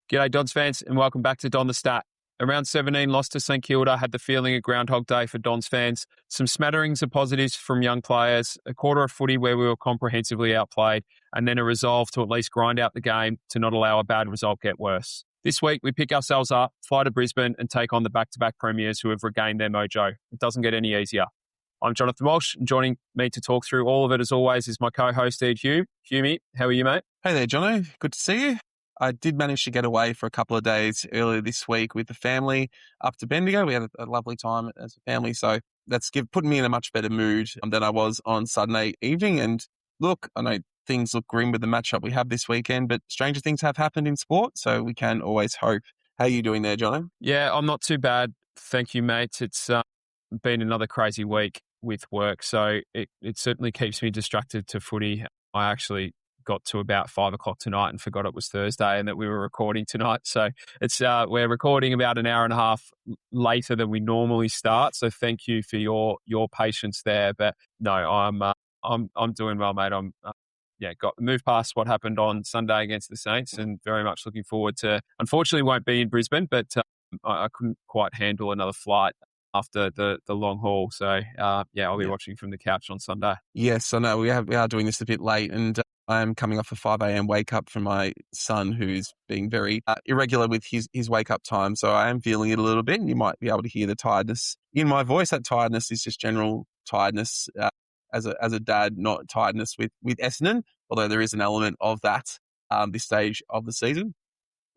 G'day Dons fans and welcome back to Don the Stat. Around 17 lost to St Kilda had the feeling of Groundhog Day for Dons fans. Some smatterings of positives from young players, a quarter of footy where we were comprehensively outplayed, and then a resolve to at least grind out the game to not allow a bad result get worse. This week we pick ourselves up, fly to Brisbane and take on the back-to-back premiers who have regained their mojo. It doesn't get any easier. I'm Jonathan Walsh, and joining me to talk through all of it as always is my co-host Ed Humey. How are you, mate? Hey there, Jono. Good to see you. I did manage to get away for a couple of days earlier this week with the family up to Bendigo. We had a lovely time as a family, so that's putting me in a much better mood than I was on Sunday evening. And look, I know things look grim with the matchup we have this weekend, but stranger things have happened in sport, so we can always hope. How are you doing there, Jono? Yeah, I'm not too bad. Thank you, mate. It's been another crazy week with work, so it certainly keeps me distracted to footy. I actually got to about 5 o'clock tonight and forgot it was Thursday and that we were recording tonight. So it's we're recording about an hour and a half later than we normally start. So thank you for your patience there. But no, I'm doing well, mate. I'm got moved past what happened on Sunday against the Saints and very much looking forward to. Unfortunately, won't be in Brisbane, but I couldn't quite handle another flight after the long haul. So I'll be watching from the couch on Sunday. Yes, I know we are doing this a bit late, and I am coming off a 5 a.m. wake up from my son, who's being very irregular with his wake up time. So I am feeling it a little bit, and you might be able to hear the tiredness in my voice. That tiredness is just general tiredness as a dad, not tiredness with Essendon, although there is an element of that this stage of the season.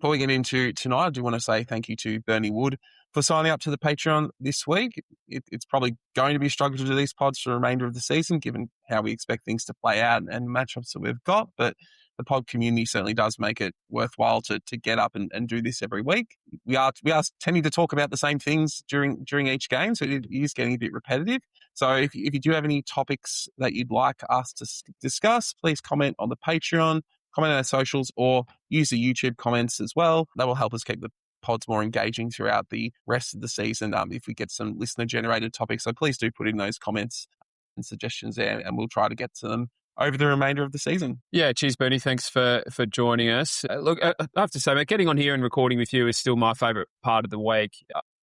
Before we get into tonight, I do want to say thank you to Bernie Wood for signing up to the Patreon this week. It's probably going to be a struggle to do these pods for the remainder of the season, given how we expect things to play out and matchups that we've got. But the pod community certainly does make it worthwhile to get up and do this every week. We are tending to talk about the same things during each game, so it is getting a bit repetitive. So if you do have any topics that you'd like us to discuss, please comment on the Patreon, comment on our socials, or use the YouTube comments as well. That will help us keep the pods more engaging throughout the rest of the season if we get some listener-generated topics. So please do put in those comments and suggestions there, and we'll try to get to them over the remainder of the season. Yeah, cheers, Bernie. Thanks for joining us. Look, I have to say, mate, getting on here and recording with you is still my favourite part of the week,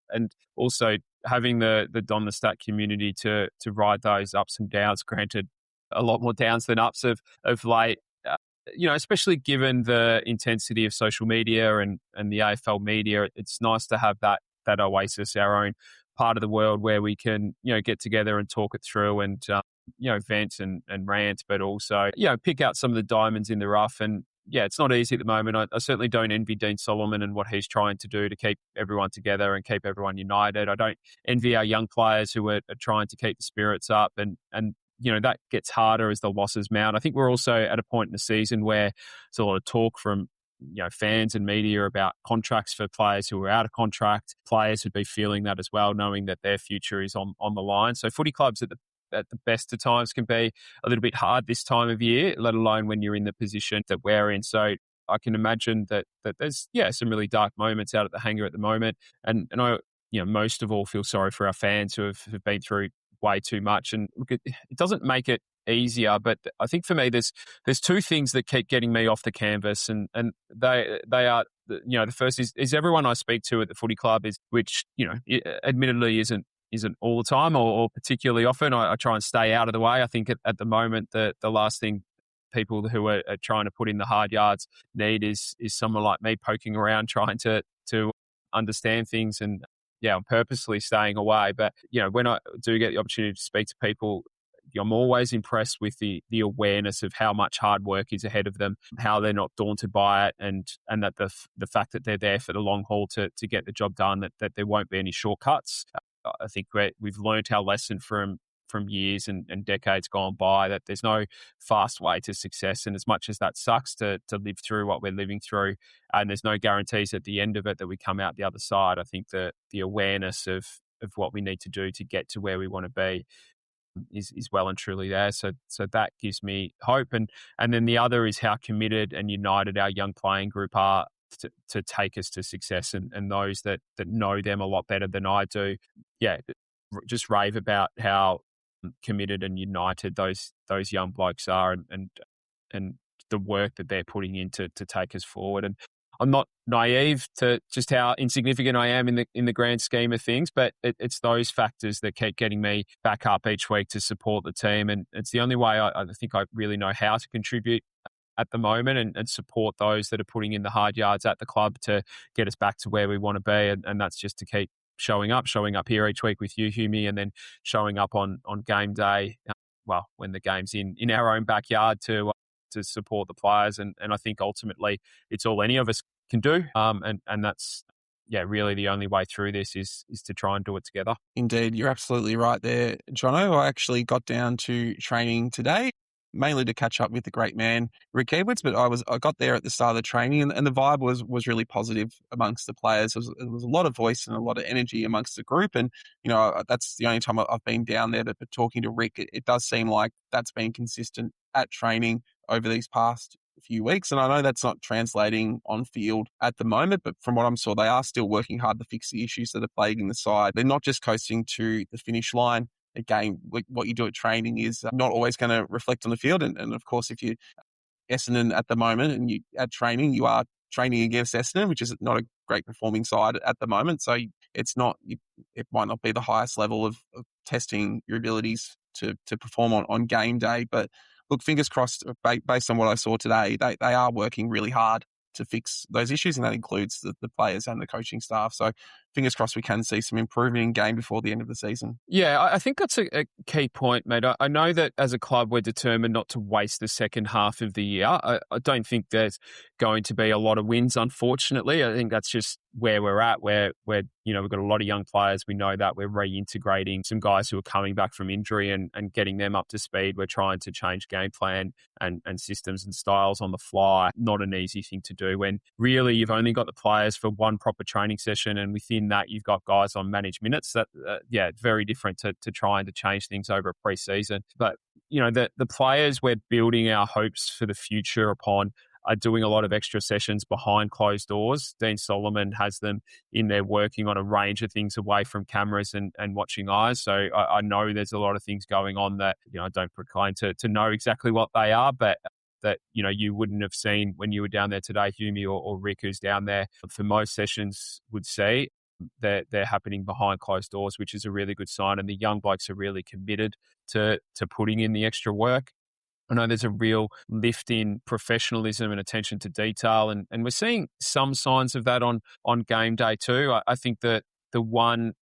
and also having the Don the Stat community to ride those ups and downs. Granted, a lot more downs than ups of late. Especially given the intensity of social media and the AFL media, it's nice to have that oasis, our own part of the world where we can, get together and talk it through and, vent and rant, but also, pick out some of the diamonds in the rough. And it's not easy at the moment. I certainly don't envy Dean Solomon and what he's trying to do to keep everyone together and keep everyone united. I don't envy our young players who are trying to keep the spirits up and that gets harder as the losses mount. I think we're also at a point in the season where there's a lot of talk from fans and media about contracts for players who are out of contract. Players would be feeling that as well, knowing that their future is on the line. So footy clubs at the best of times can be a little bit hard this time of year, let alone when you're in the position that we're in. So I can imagine that there's some really dark moments out at the hangar at the moment. And I most of all feel sorry for our fans who have been through way too much. And look, it doesn't make it easier, but I think for me there's two things that keep getting me off the canvas, and they are the first is everyone I speak to at the footy club which admittedly isn't all the time or particularly often. I try and stay out of the way. I think at the moment the last thing people who are trying to put in the hard yards need is someone like me poking around trying to understand things, and I'm purposely staying away. But, when I do get the opportunity to speak to people, I'm always impressed with the awareness of how much hard work is ahead of them, how they're not daunted by it, and that the fact that they're there for the long haul to get the job done, that there won't be any shortcuts. I think we've learned our lesson from years and decades gone by, that there's no fast way to success. And as much as that sucks to live through what we're living through, and there's no guarantees at the end of it that we come out the other side, I think that the awareness of what we need to do to get to where we want to be is well and truly there. So that gives me hope. And then the other is how committed and united our young playing group are to take us to success, and those that know them a lot better than I do. Just rave about how committed and united those young blokes are, and the work that they're putting in to take us forward. And I'm not naive to just how insignificant I am in the grand scheme of things, but it's those factors that keep getting me back up each week to support the team. And it's the only way I think I really know how to contribute at the moment and support those that are putting in the hard yards at the club to get us back to where we want to be. And that's just to keep showing up here each week with you, Humey, and then showing up on game day, when the game's in our own backyard to support the players. And I think ultimately it's all any of us can do. And that's, really the only way through this is to try and do it together. Indeed, you're absolutely right there, Jono. I actually got down to training today, mainly to catch up with the great man, Rick Edwards, but I got there at the start of the training and the vibe was really positive amongst the players. There was a lot of voice and a lot of energy amongst the group. And, that's the only time I've been down there, but talking to Rick, it does seem like that's been consistent at training over these past few weeks. And I know that's not translating on field at the moment, but from what I'm saw, they are still working hard to fix the issues that are plaguing the side. They're not just coasting to the finish line. Again, what you do at training is not always going to reflect on the field. And of course, if you're Essendon at the moment and you at training, you are training against Essendon, which is not a great performing side at the moment. So it might not be the highest level of testing your abilities to perform on game day. But look, fingers crossed, based on what I saw today, they are working really hard to fix those issues, and that includes the players and the coaching staff. So fingers crossed we can see some improvement in game before the end of the season. Yeah, I think that's a key point, mate. I know that as a club, we're determined not to waste the second half of the year. I don't think there's going to be a lot of wins, unfortunately. I think that's just where we're at, where we've got a lot of young players. We know that we're reintegrating some guys who are coming back from injury and getting them up to speed. We're trying to change game plan and systems and styles on the fly. Not an easy thing to do when really you've only got the players for one proper training session, and within that you've got guys on managed minutes. That it's very different to trying to change things over a pre-season. But the players we're building our hopes for the future upon are doing a lot of extra sessions behind closed doors. Dean Solomon has them in there working on a range of things away from cameras and watching eyes. So I know there's a lot of things going on that I don't proclaim to know exactly what they are, but that you wouldn't have seen when you were down there today, Humey or Rick, who's down there for most sessions, would see. They're happening behind closed doors, which is a really good sign. And the young blokes are really committed to putting in the extra work. I know there's a real lift in professionalism and attention to detail, and we're seeing some signs of that on game day too. I think that the one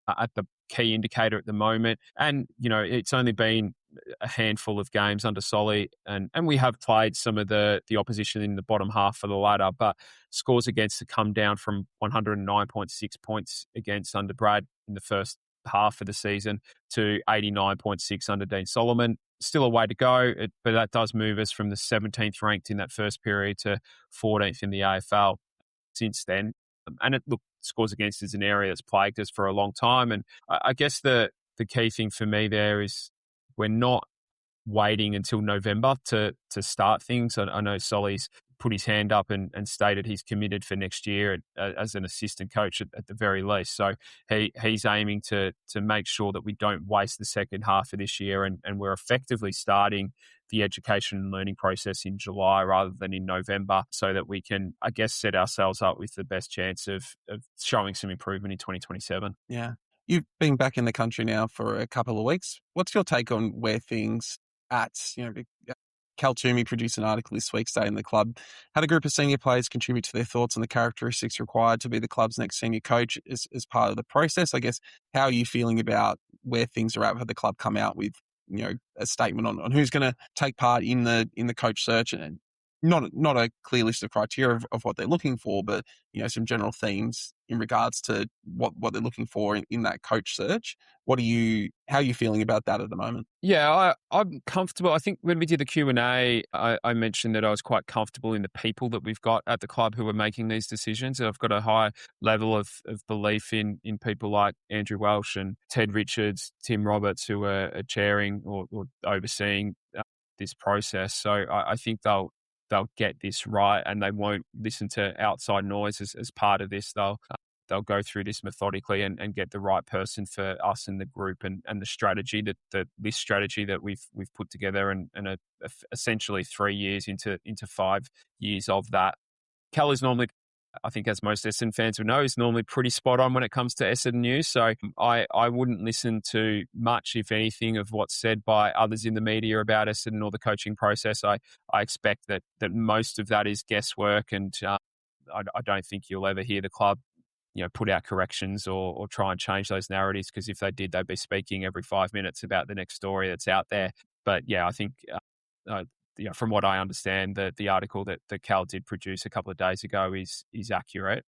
at the key indicator at the moment, and it's only been a handful of games under Solly, and we have played some of the opposition in the bottom half of the ladder, but scores against to come down from 109.6 points against under Brad in the first half of the season to 89.6 under Dean Solomon. Still a way to go, but that does move us from the 17th ranked in that first period to 14th in the AFL since then. And scores against is an area that's plagued us for a long time. And I guess the key thing for me there is we're not waiting until November to start things. I know Solly's put his hand up and stated he's committed for next year as an assistant coach at the very least. So he's aiming to make sure that we don't waste the second half of this year, and we're effectively starting the education and learning process in July rather than in November, so that we can, I guess, set ourselves up with the best chance of showing some improvement in 2027. Yeah. You've been back in the country now for a couple of weeks. What's your take on where things at? Cal Toomey produced an article this week stating the club had a group of senior players contribute to their thoughts on the characteristics required to be the club's next senior coach as part of the process. I guess, how are you feeling about where things are at? Have the club come out with a statement on who's going to take part in the coach search, and not a clear list of criteria of what they're looking for, but some general themes in regards to what they're looking for in that coach search. How are you feeling about that at the moment? Yeah, I'm comfortable. I think when we did the Q&A, I mentioned that I was quite comfortable in the people that we've got at the club who are making these decisions. I've got a high level of belief in people like Andrew Welsh and Ted Richards, Tim Roberts, who are chairing or overseeing this process. So I think they'll get this right, and they won't listen to outside noise as part of this. They'll go through this methodically and get the right person for us in the group and the strategy this strategy that we've put together and essentially 3 years into 5 years of that. Cal is normally I think, as most Essendon fans will know, is normally pretty spot on when it comes to Essendon news. So I wouldn't listen to much, if anything, of what's said by others in the media about Essendon or the coaching process. I expect that most of that is guesswork, and I don't think you'll ever hear the club put out corrections or try and change those narratives, because if they did, they'd be speaking every 5 minutes about the next story that's out there. But yeah, I think from what I understand, the article that Cal did produce a couple of days ago is accurate.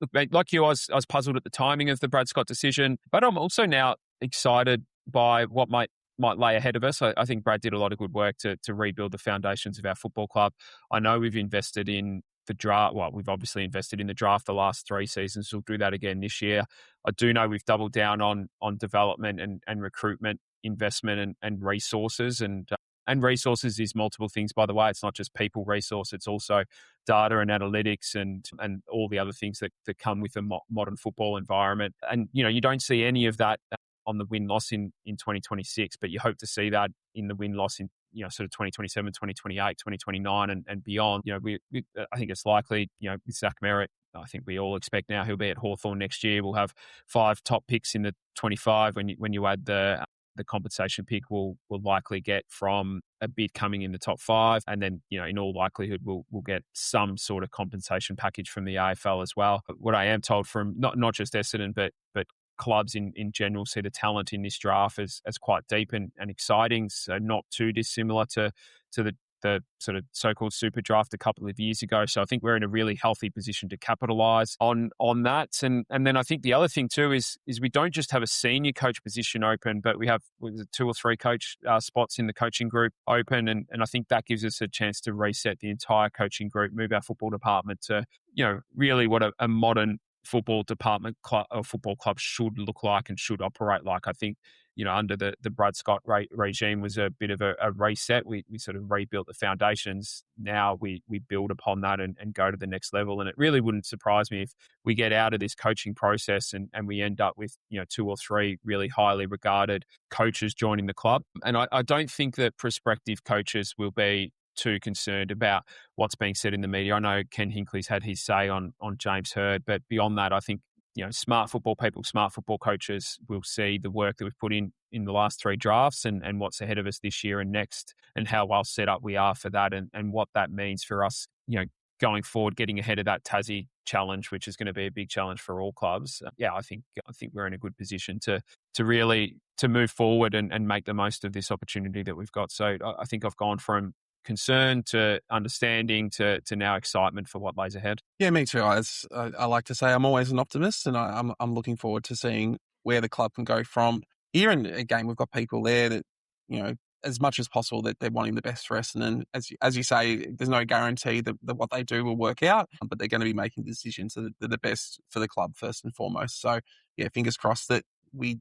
Look, mate, like you, I was puzzled at the timing of the Brad Scott decision, but I'm also now excited by what might lay ahead of us. I think Brad did a lot of good work to rebuild the foundations of our football club. I know we've invested in the draft. Well, we've obviously invested in the draft the last 3 seasons. We'll do that again this year. I do know we've doubled down on development and recruitment investment and resources. And resources is multiple things, by the way. It's not just people resource. It's also data and analytics and all the other things that come with a modern football environment. And, you don't see any of that on the win-loss in 2026, but you hope to see that in the win-loss in, sort of 2027, 2028, 2029 and beyond. I think it's likely, with Zach Merrett, I think we all expect now he'll be at Hawthorn next year. We'll have 5 top picks in the 25 when you add the compensation pick we'll likely get from a bid coming in the top 5. And then, in all likelihood, we'll get some sort of compensation package from the AFL as well. But what I am told from not just Essendon, but clubs in general see the talent in this draft as quite deep and exciting. So not too dissimilar to the sort of so-called super draft a couple of years ago. So I think we're in a really healthy position to capitalise on that. And then I think the other thing too is we don't just have a senior coach position open, but we have 2 or 3 coach spots in the coaching group open. And I think that gives us a chance to reset the entire coaching group, move our football department to, really what a modern football department or football club should look like and should operate like. I think, under the Brad Scott regime was a bit of a reset. We sort of rebuilt the foundations. Now we build upon that and go to the next level. And it really wouldn't surprise me if we get out of this coaching process and we end up with, 2 or 3 really highly regarded coaches joining the club. And I don't think that prospective coaches will be too concerned about what's being said in the media. I know Ken Hinckley's had his say on James Hird, but beyond that, I think, smart football people, smart football coaches will see the work that we've put in the last 3 drafts and what's ahead of us this year and next, and how well set up we are for that and what that means for us, going forward, getting ahead of that Tassie challenge, which is going to be a big challenge for all clubs. I think we're in a good position to really move forward and make the most of this opportunity that we've got. So I think I've gone from concern to understanding to now excitement for what lays ahead. Yeah, me too. I like to say I'm always an optimist, and I'm looking forward to seeing where the club can go from here. And again, we've got people there that, as much as possible, that they're wanting the best for Essendon. As you say, there's no guarantee that what they do will work out, but they're going to be making decisions that are the best for the club first and foremost. So yeah, fingers crossed that we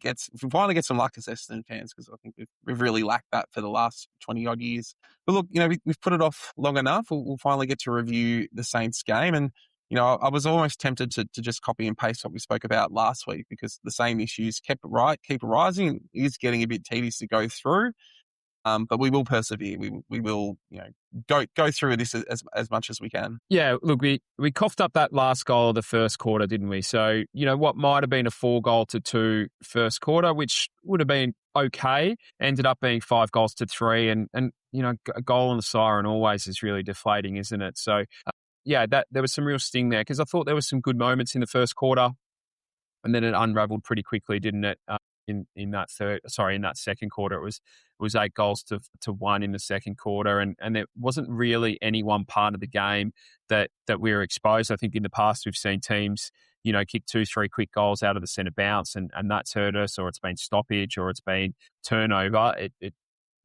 finally get some luck as Essendon fans, because I think we've really lacked that for the last 20 odd years. But look, we've put it off long enough. We'll finally get to review the Saints game. And, I was almost tempted to just copy and paste what we spoke about last week, because the same issues keep arising. It is getting a bit tedious to go through. But we will persevere. We will, go through this as much as we can. Yeah, look, we coughed up that last goal of the first quarter, didn't we? So, what might have been a 4-2 first quarter, which would have been okay, ended up being 5-3. And a goal on the siren always is really deflating, isn't it? So, that there was some real sting there, because I thought there were some good moments in the first quarter, and then it unravelled pretty quickly, didn't it? In that second quarter, it was 8 goals to 1 in the second quarter, and there wasn't really any one part of the game that we were exposed. I think in the past we've seen teams, kick 2-3 quick goals out of the centre bounce, and that's hurt us, or it's been stoppage, or it's been turnover.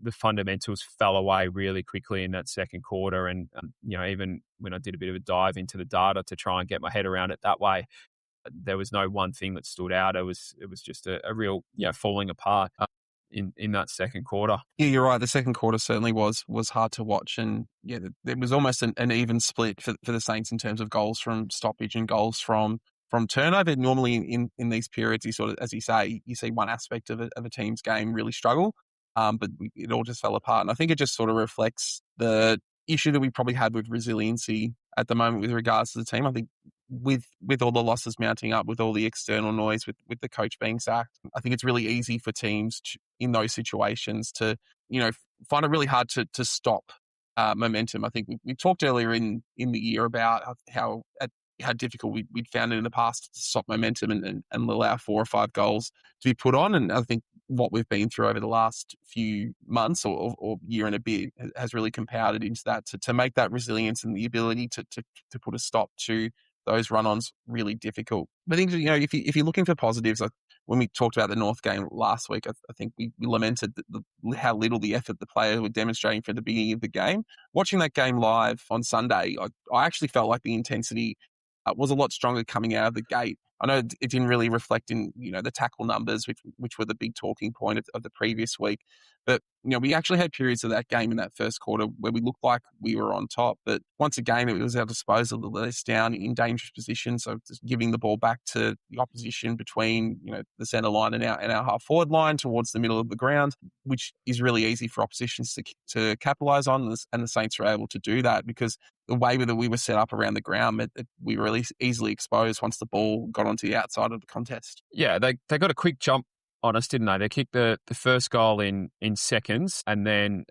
The fundamentals fell away really quickly in that second quarter, and even when I did a bit of a dive into the data to try and get my head around it that way, there was no one thing that stood out. It was just a real falling apart in that second quarter. Yeah, you're right. The second quarter certainly was hard to watch, and there was almost an even split for the Saints in terms of goals from stoppage and goals from turnover. Normally in these periods, you sort of, as you say, you see one aspect of a team's game really struggle, but it all just fell apart. And I think it just sort of reflects the issue that we probably had with resiliency at the moment with regards to the team. I think with all the losses mounting up, with all the external noise, with the coach being sacked, I think it's really easy for teams in those situations to, find it really hard to stop momentum. I think we talked earlier in the year about how difficult we'd found it in the past to stop momentum and allow 4 or 5 goals to be put on. And I think what we've been through over the last few months or year and a bit has really compounded into that to make that resilience and the ability to put a stop to those run-ons really difficult. But I think, if you're looking for positives, when we talked about the North game last week, I think we lamented how little the effort the players were demonstrating from the beginning of the game. Watching that game live on Sunday, I actually felt like the intensity was a lot stronger coming out of the gate. I know it didn't really reflect in, the tackle numbers, which were the big talking point of the previous week. But, we actually had periods of that game in that first quarter where we looked like we were on top. But once again, it was our disposal that let us down in dangerous positions. So just giving the ball back to the opposition between, the centre line and our half forward line towards the middle of the ground, which is really easy for oppositions to capitalise on. And the Saints were able to do that because the way that we were set up around the ground, we were really easily exposed once the ball got onto the outside of the contest. Yeah, they got a quick jump on us, didn't they? They kicked the first goal in seconds and then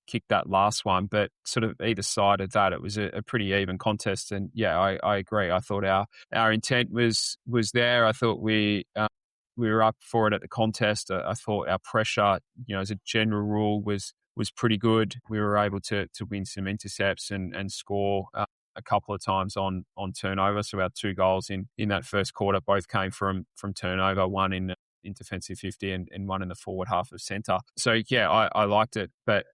kicked that last one. But sort of either side of that, it was a pretty even contest. And yeah, I agree. I thought our intent was there. I thought we were up for it at the contest. I thought our pressure, as a general rule, was pretty good. We were able to win some intercepts and score a couple of times on turnover. So our 2 goals in that first quarter both came from turnover, one in defensive 50 and one in the forward half of centre. So yeah, I liked it, but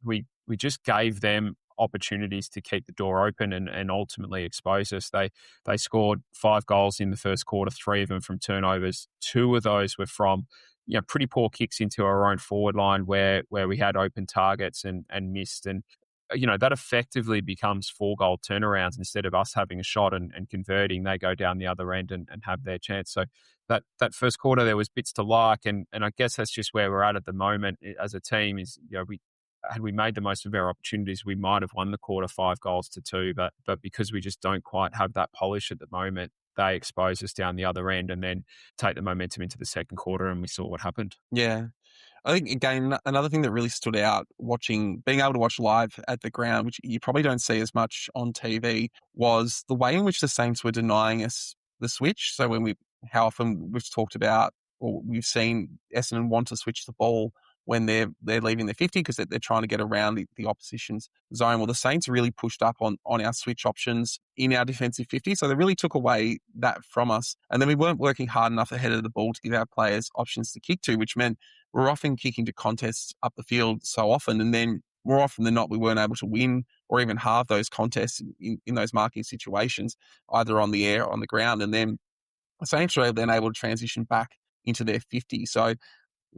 we just gave them opportunities to keep the door open and ultimately expose us. They scored 5 goals in the first quarter, 3 of them from turnovers. 2 of those were from pretty poor kicks into our own forward line where we had open targets and missed. And that effectively becomes 4-goal turnarounds instead of us having a shot and converting. They go down the other end and have their chance. So that first quarter, there was bits to like, and I guess that's just where we're at the moment as a team. Is had we made the most of our opportunities, we might have won the quarter 5-2, but because we just don't quite have that polish at the moment, they expose us down the other end and then take the momentum into the second quarter, and we saw what happened. Yeah. I think, again, another thing that really stood out being able to watch live at the ground, which you probably don't see as much on TV, was the way in which the Saints were denying us the switch. So how often we've talked about, or we've seen Essendon want to switch the ball when they're leaving the 50 because they're trying to get around the opposition's zone. Well, the Saints really pushed up on our switch options in our defensive 50, so they really took away that from us. And then we weren't working hard enough ahead of the ball to give our players options to kick to, which meant we're often kicking to contests up the field so often, and then more often than not, we weren't able to win or even halve those contests in those marking situations, either on the air or on the ground. And then the Saints were then able to transition back into their 50. So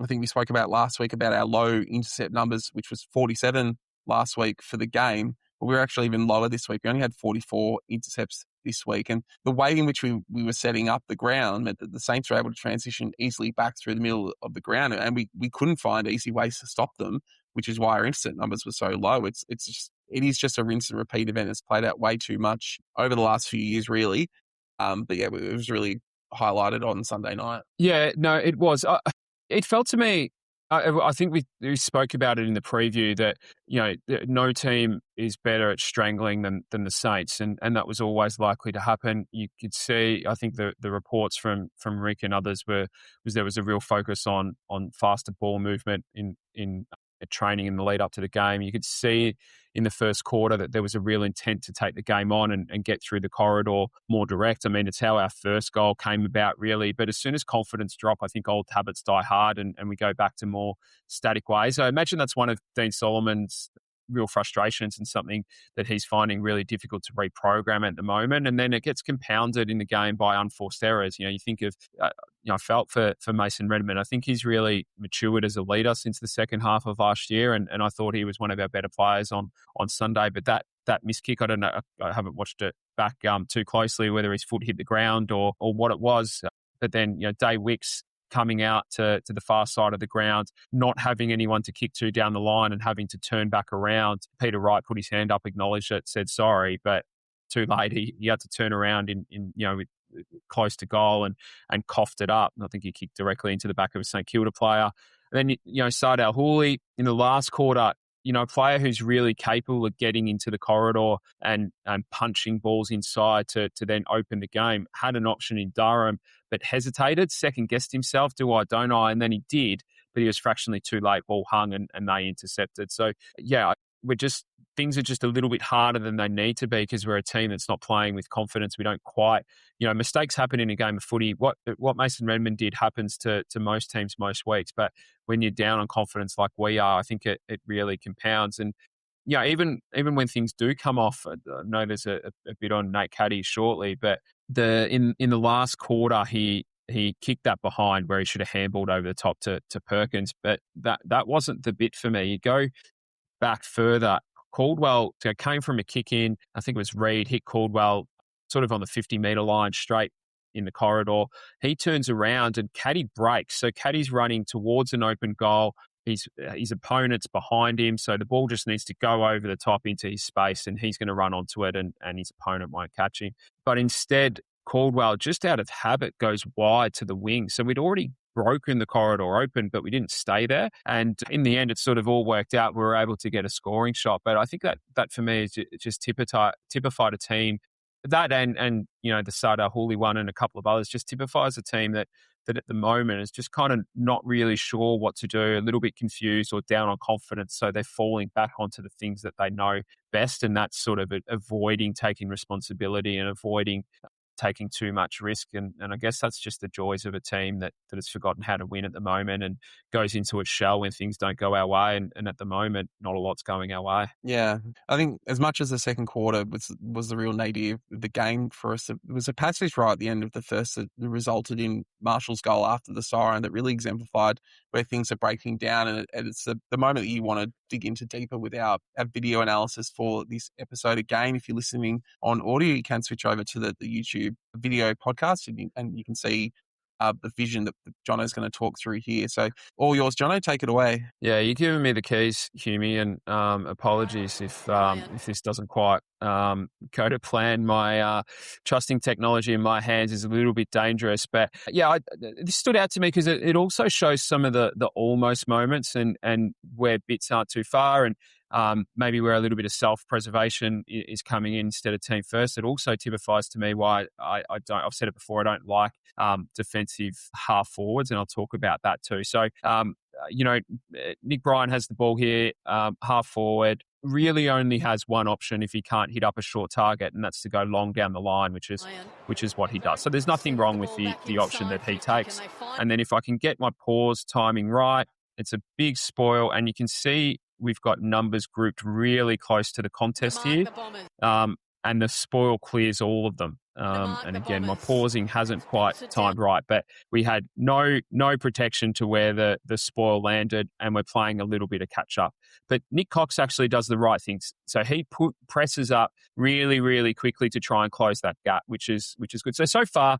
I think we spoke about last week about our low intercept numbers, which was 47 last week for the game, but we were actually even lower this week. We only had 44 intercepts this week. And the way in which we were setting up the ground meant that the Saints were able to transition easily back through the middle of the ground, and we couldn't find easy ways to stop them, which is why our intercept numbers were so low. It is just a rinse and repeat event. It's played out way too much over the last few years, really. But yeah, it was really highlighted on Sunday night. Yeah, no, it was. It felt to me, I think we spoke about it in the preview that, no team is better at strangling than the Saints, and that was always likely to happen. You could see, I think the reports from Rick and others was there was a real focus on faster ball movement in training in the lead up to the game. You could see in the first quarter that there was a real intent to take the game on and get through the corridor more direct. I mean, it's how our first goal came about, really. But as soon as confidence dropped, I think old habits die hard and we go back to more static ways. I imagine that's one of Dean Solomon's real frustrations and something that he's finding really difficult to reprogram at the moment. And then it gets compounded in the game by unforced errors. You think of, I felt for Mason Redmond. I think he's really matured as a leader since the second half of last year. And I thought he was one of our better players on Sunday. But that missed kick, I don't know, I haven't watched it back too closely, whether his foot hit the ground or what it was. But then, Day Wicks coming out to the far side of the ground, not having anyone to kick to down the line and having to turn back around. Peter Wright put his hand up, acknowledged it, said sorry, but too late. He had to turn around with close to goal and coughed it up. And I think he kicked directly into the back of a St Kilda player. And then, El-Hawli in the last quarter, a player who's really capable of getting into the corridor and punching balls inside to then open the game, had an option in Durham, but hesitated, second-guessed himself, do I, don't I? And then he did, but he was fractionally too late, ball hung, and they intercepted. So, things are just a little bit harder than they need to be because we're a team that's not playing with confidence. We don't quite, mistakes happen in a game of footy. What Mason Redmond did happens to most teams most weeks. But when you're down on confidence like we are, I think it really compounds. And, even when things do come off, I know there's a bit on Nate Caddy shortly, but in the last quarter, he kicked that behind where he should have handballed over the top to Perkins. But that wasn't the bit for me. You go back further, Caldwell came from a kick in. I think it was Reid hit Caldwell sort of on the 50-metre line straight in the corridor. He turns around and Caddy breaks. So Caddy's running towards an open goal. His opponent's behind him. So the ball just needs to go over the top into his space and he's going to run onto it and his opponent won't catch him. But instead, Caldwell, just out of habit, goes wide to the wing. So we'd already broken the corridor open, but we didn't stay there. And in the end, it sort of all worked out. We were able to get a scoring shot. But I think that for me is just typified a team. That and the El-Hawli one and a couple of others just typifies a team that at the moment is just kind of not really sure what to do, a little bit confused or down on confidence. So they're falling back onto the things that they know best. And that's sort of avoiding taking responsibility and avoiding taking too much risk. And I guess that's just the joys of a team that has forgotten how to win at the moment and goes into its shell when things don't go our way. And at the moment, not a lot's going our way. Yeah. I think as much as the second quarter was the real nadir of the game for us, it was a passage right at the end of the first that resulted in Marshall's goal after the siren that really exemplified where things are breaking down. And it's the moment that you want to dig into deeper with our video analysis for this episode. Again, if you're listening on audio, you can switch over to the YouTube video podcast and you can see the vision that Jono's going to talk through here. So all yours, Jono, take it away. Yeah, you're giving me the keys, Humey, and apologies if this doesn't quite go to plan. My trusting technology in my hands is a little bit dangerous. But yeah, this stood out to me because it also shows some of the almost moments and where bits aren't too far and maybe where a little bit of self-preservation is coming in instead of team first. It also typifies to me why I've said it before, I don't like defensive half forwards, and I'll talk about that too. So, Nick Bryan has the ball here, half forward, really only has one option if he can't hit up a short target, and that's to go long down the line, which is what he does. So there's nothing wrong with the option that he takes. And then if I can get my pause timing right, it's a big spoil, and you can see we've got numbers grouped really close to the contest here, and the spoil clears all of them. And again, my pausing hasn't quite timed right, but we had no protection to where the spoil landed, and we're playing a little bit of catch up. But Nick Cox actually does the right things. So he presses up really, really quickly to try and close that gap, which is good. So far,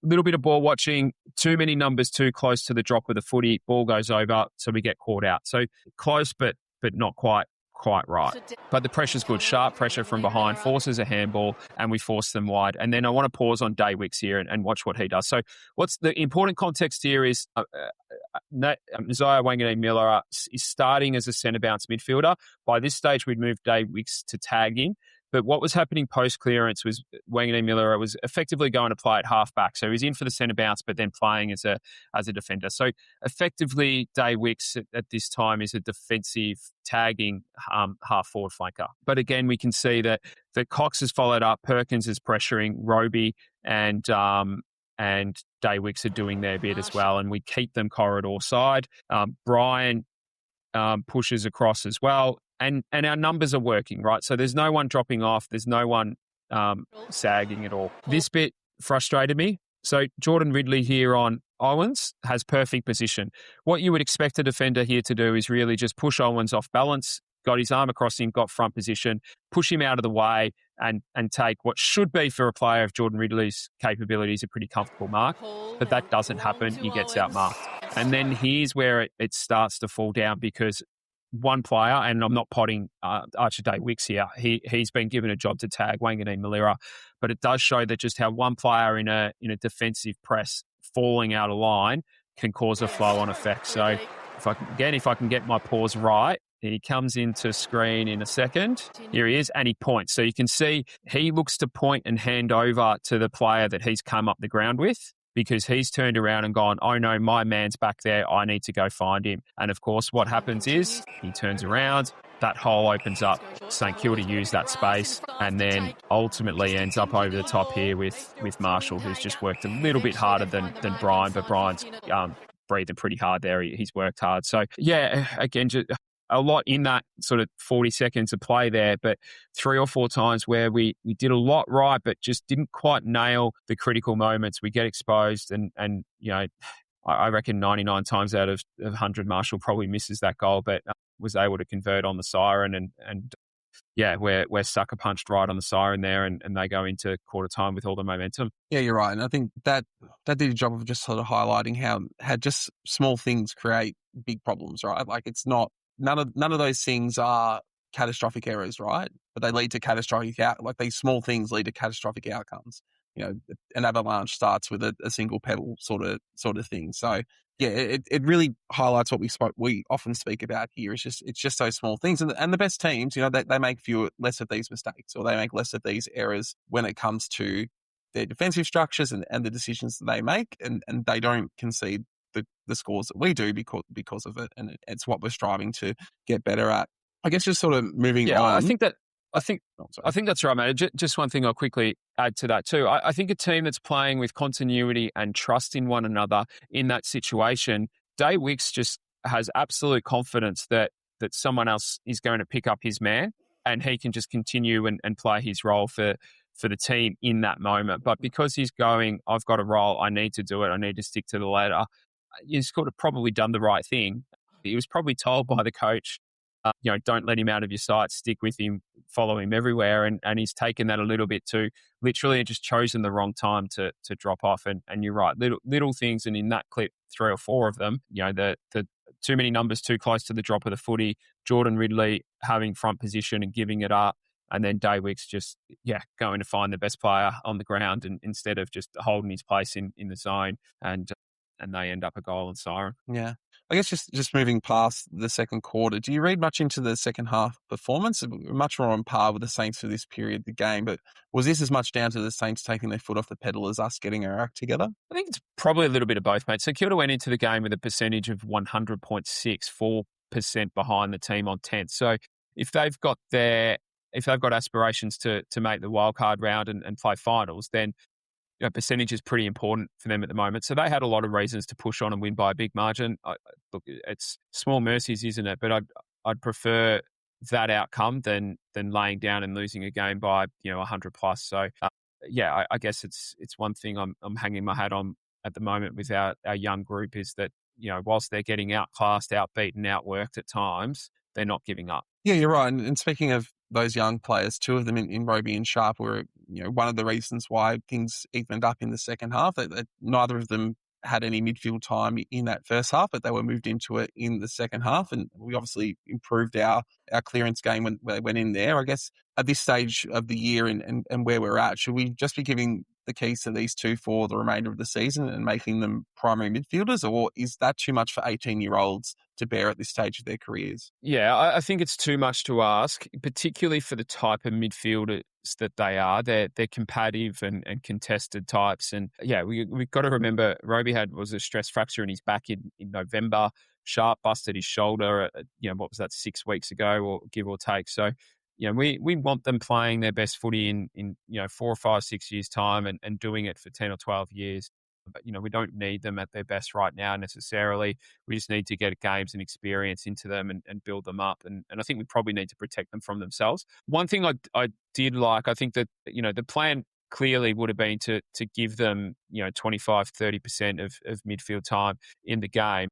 a little bit of ball watching, too many numbers too close to the drop of the footy, ball goes over, so we get caught out. So close, but not quite right. But the pressure's good. Sharp pressure from behind, forces a handball, and we force them wide. And then I want to pause on Daywicks here and watch what he does. So what's the important context here is Nasiah Wanganeen-Miller is starting as a centre bounce midfielder. By this stage, we'd moved Daywicks to tag in. But what was happening post-clearance was Wanganeen-Miller was effectively going to play at half-back. So he was in for the centre bounce, but then playing as a defender. So effectively, Daywicks at this time is a defensive tagging half-forward flanker. But again, we can see that Cox has followed up, Perkins is pressuring, Robey and Daywicks are doing their bit as well, and we keep them corridor side. Brian pushes across as well. And our numbers are working, right? So there's no one dropping off. There's no one sagging at all. This bit frustrated me. So Jordan Ridley here on Owens has perfect position. What you would expect a defender here to do is really just push Owens off balance, got his arm across him, got front position, push him out of the way and take what should be for a player of Jordan Ridley's capabilities a pretty comfortable mark. But that doesn't happen. He gets outmarked. And then here's where it starts to fall down because one player, and I'm not potting Archer Day Wicks here. He's been given a job to tag Wanganeen Malira, but it does show that just how one player in a defensive press falling out of line can cause a flow-on effect. So if I can get my pause right, he comes into screen in a second. Here he is, and he points. So you can see he looks to point and hand over to the player that he's come up the ground with, because he's turned around and gone, oh no, my man's back there, I need to go find him. And of course, what happens is he turns around, that hole opens up, St Kilda use that space, and then ultimately ends up over the top here with Marshall, who's just worked a little bit harder than Brian, but Brian's breathing pretty hard there. He's worked hard. So yeah, again, just a lot in that sort of 40 seconds of play there, but 3 or 4 times where we did a lot right, but just didn't quite nail the critical moments. We get exposed, and I reckon 99 times out of 100, Marshall probably misses that goal, but was able to convert on the siren, and we're sucker punched right on the siren there, and they go into quarter time with all the momentum. Yeah, you're right. And I think that did a job of just sort of highlighting how just small things create big problems, right? Like it's not, none of those things are catastrophic errors, right? But they lead to catastrophic like these small things lead to catastrophic outcomes. An avalanche starts with a single pedal sort of thing. So yeah, it really highlights what we often speak about here. It's just those small things, and the best teams, they make less of these mistakes, or they make less of these errors when it comes to their defensive structures and the decisions that they make, and they don't concede the scores that we do because of it, and it's what we're striving to get better at. I guess just sort of moving on. I think that's right, mate. Just one thing I'll quickly add to that too. I think a team that's playing with continuity and trust in one another in that situation, Day Wicks just has absolute confidence that someone else is going to pick up his man, and he can just continue and play his role for the team in that moment. But because he's going, I've got a role, I need to do it, I need to stick to the ladder, he's sort of probably done the right thing. He was probably told by the coach, don't let him out of your sight, stick with him, follow him everywhere. And he's taken that a little bit too literally and just chosen the wrong time to drop off. And you're right, little things. And in that clip, 3 or 4 of them, the too many numbers too close to the drop of the footy, Jordan Ridley having front position and giving it up, and then Day Wicks just, going to find the best player on the ground, and instead of just holding his place in the zone, and they end up a goal and siren. Yeah. I guess just moving past the second quarter, do you read much into the second half performance? Much more on par with the Saints for this period of the game, but was this as much down to the Saints taking their foot off the pedal as us getting our act together? I think it's probably a little bit of both, mate. So Kilda went into the game with a percentage of 100.6, 4% behind the team on 10th. So if they've got aspirations to make the wildcard round and play finals, then percentage is pretty important for them at the moment. So they had a lot of reasons to push on and win by a big margin. Look, it's small mercies, isn't it? But I'd prefer that outcome than laying down and losing a game by 100 plus. So I guess it's one thing I'm hanging my hat on at the moment with our young group is that whilst they're getting outclassed, outbeaten, outworked at times, they're not giving up. Yeah, you're right. And speaking of those young players, 2 of them in Robey and Sharp were one of the reasons why things evened up in the second half. That neither of them had any midfield time in that first half, but they were moved into it in the second half, and we obviously improved our clearance game when they went in there. I guess at this stage of the year and where we're at, should we just be giving the keys to these 2 for the remainder of the season and making them primary midfielders, or is that too much for 18-year-olds to bear at this stage of their careers? Yeah, I think it's too much to ask, particularly for the type of midfielders that they are. They're combative and contested types. And we've got to remember Robey was a stress fracture in his back in November. Sharp busted his shoulder, what was that, 6 weeks ago, or give or take. So, we want them playing their best footy in 4 or 5, 6 years' time and doing it for 10 or 12 years. But, we don't need them at their best right now necessarily. We just need to get games and experience into them and build them up. And I think we probably need to protect them from themselves. One thing I did like, I think that, the plan clearly would have been to give them, 25, 30% of midfield time in the game.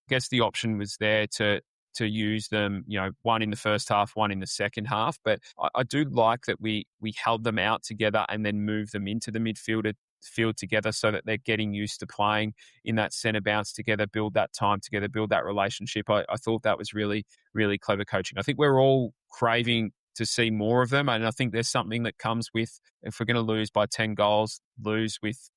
I guess the option was there to use them, one in the first half, one in the second half. But I do like that we held them out together and then moved them into the midfield at field together so that they're getting used to playing in that centre bounce together, build that time together, build that relationship. I thought that was really, really clever coaching. I think we're all craving to see more of them. And I think there's something that comes with, if we're going to lose by 10 goals, lose with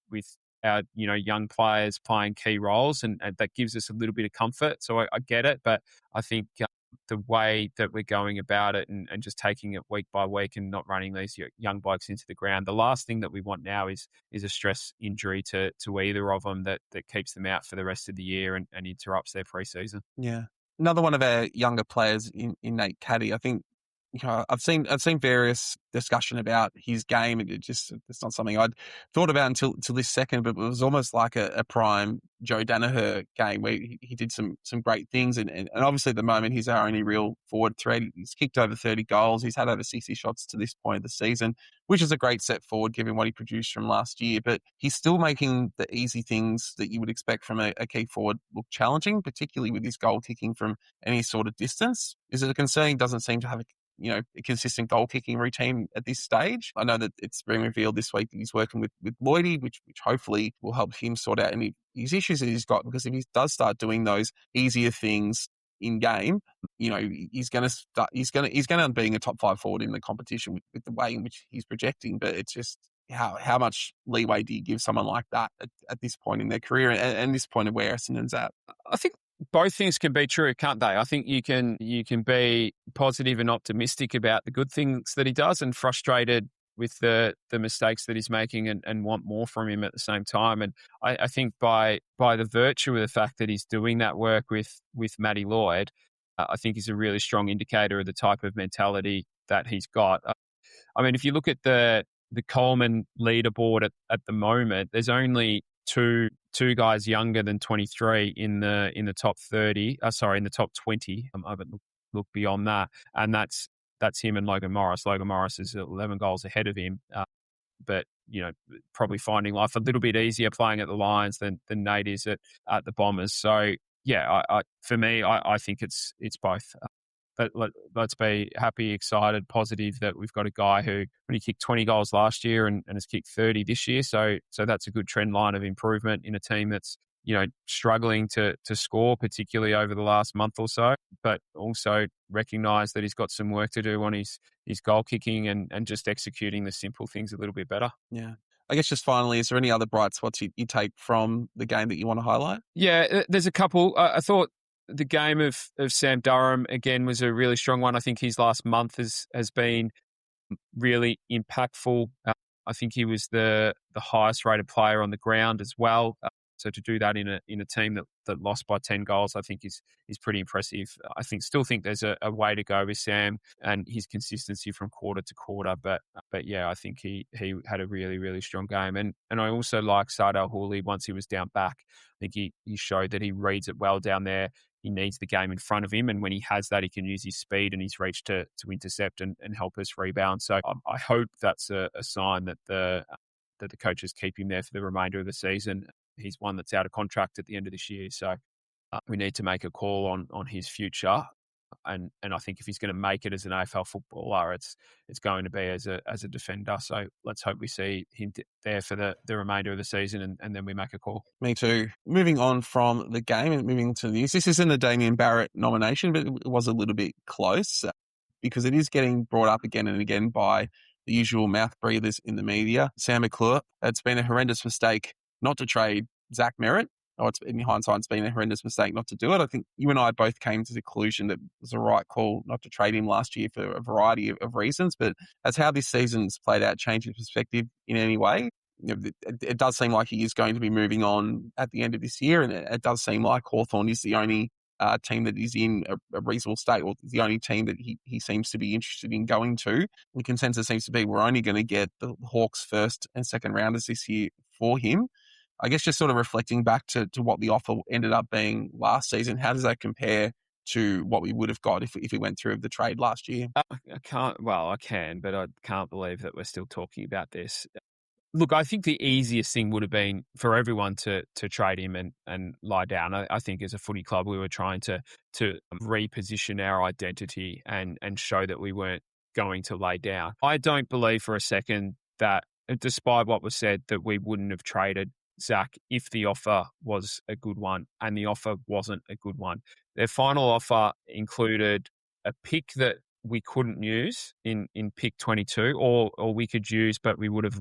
our young players playing key roles, and that gives us a little bit of comfort. So I get it, but I think the way that we're going about it and just taking it week by week and not running these young blokes into the ground, the last thing that we want now is a stress injury to either of them that keeps them out for the rest of the year and interrupts their pre-season. Yeah. Another one of our younger players in Nate Caddy, I think, I've seen various discussion about his game. It's not something I'd thought about until this second, but it was almost like a prime Joe Danaher game where he did some great things. And obviously at the moment, he's our only real forward threat. He's kicked over 30 goals. He's had over 60 shots to this point of the season, which is a great step forward given what he produced from last year. But he's still making the easy things that you would expect from a key forward look challenging, particularly with his goal kicking from any sort of distance. Is it a concern he doesn't seem to have a consistent goal kicking routine at this stage? I know that it's been revealed this week that he's working with Lloydie, which hopefully will help him sort out any his issues that he's got, because if he does start doing those easier things in game, he's going to end up being a top 5 forward in the competition with the way in which he's projecting. But it's just how much leeway do you give someone like that at this point in their career and this point of where Essendon's at? I think both things can be true, can't they? I think you can be positive and optimistic about the good things that he does and frustrated with the mistakes that he's making and want more from him at the same time. And I think by the virtue of the fact that he's doing that work with Matty Lloyd, I think is a really strong indicator of the type of mentality that he's got. I mean, if you look at the Coleman leaderboard at the moment, there's only two guys younger than 23 in the top 30. In the top 20. I haven't looked beyond that, and that's him and Logan Morris. Logan Morris is 11 goals ahead of him, but probably finding life a little bit easier playing at the Lions than Nate is at the Bombers. So yeah, for me, I think it's both. But let's be happy, excited, positive that we've got a guy who only kicked 20 goals last year and has kicked 30 this year. So that's a good trend line of improvement in a team that's struggling to score, particularly over the last month or so, but also recognise that he's got some work to do on his goal kicking and just executing the simple things a little bit better. Yeah. I guess just finally, is there any other bright spots you take from the game that you want to highlight? Yeah, there's a couple. I thought the game of Sam Durham, again, was a really strong one. I think his last month has been really impactful. I think he was the highest rated player on the ground as well. So to do that in a team that lost by 10 goals, I think is pretty impressive. Still think there's a way to go with Sam and his consistency from quarter to quarter. But yeah, I think he had a really, really strong game. And I also like El-Hawli once he was down back. I think he showed that he reads it well down there. He needs the game in front of him, and when he has that, he can use his speed and his reach to intercept and help us rebound. So I hope that's a sign that the coaches keep him there for the remainder of the season. He's one that's out of contract at the end of this year, so we need to make a call on his future. And I think if he's going to make it as an AFL footballer, it's going to be as a defender. So let's hope we see him there for the remainder of the season, and then we make a call. Me too. Moving on from the game and moving to the news. This isn't a Damien Barrett nomination, but it was a little bit close because it is getting brought up again and again by the usual mouth breathers in the media. Sam McClure, it's been a horrendous mistake not to trade Zach Merrett. In hindsight, it's been a horrendous mistake not to do it. I think you and I both came to the conclusion that it was the right call not to trade him last year for a variety of reasons. But as how this season's played out, change his perspective in any way? It does seem like he is going to be moving on at the end of this year, and it does seem like Hawthorn is the only team that is in a reasonable state, or the only team that he seems to be interested in going to. The consensus seems to be we're only going to get the Hawks first and second rounders this year for him. I guess just sort of reflecting back to what the offer ended up being last season, how does that compare to what we would have got if we went through the trade last year? I can, but I can't believe that we're still talking about this. Look, I think the easiest thing would have been for everyone to trade him and lie down. I think as a footy club, we were trying to reposition our identity and show that we weren't going to lay down. I don't believe for a second that despite what was said, that we wouldn't have traded Zach if the offer was a good one, and the offer wasn't a good one. Their final offer included a pick that we couldn't use in pick 22, or we could use, but we would have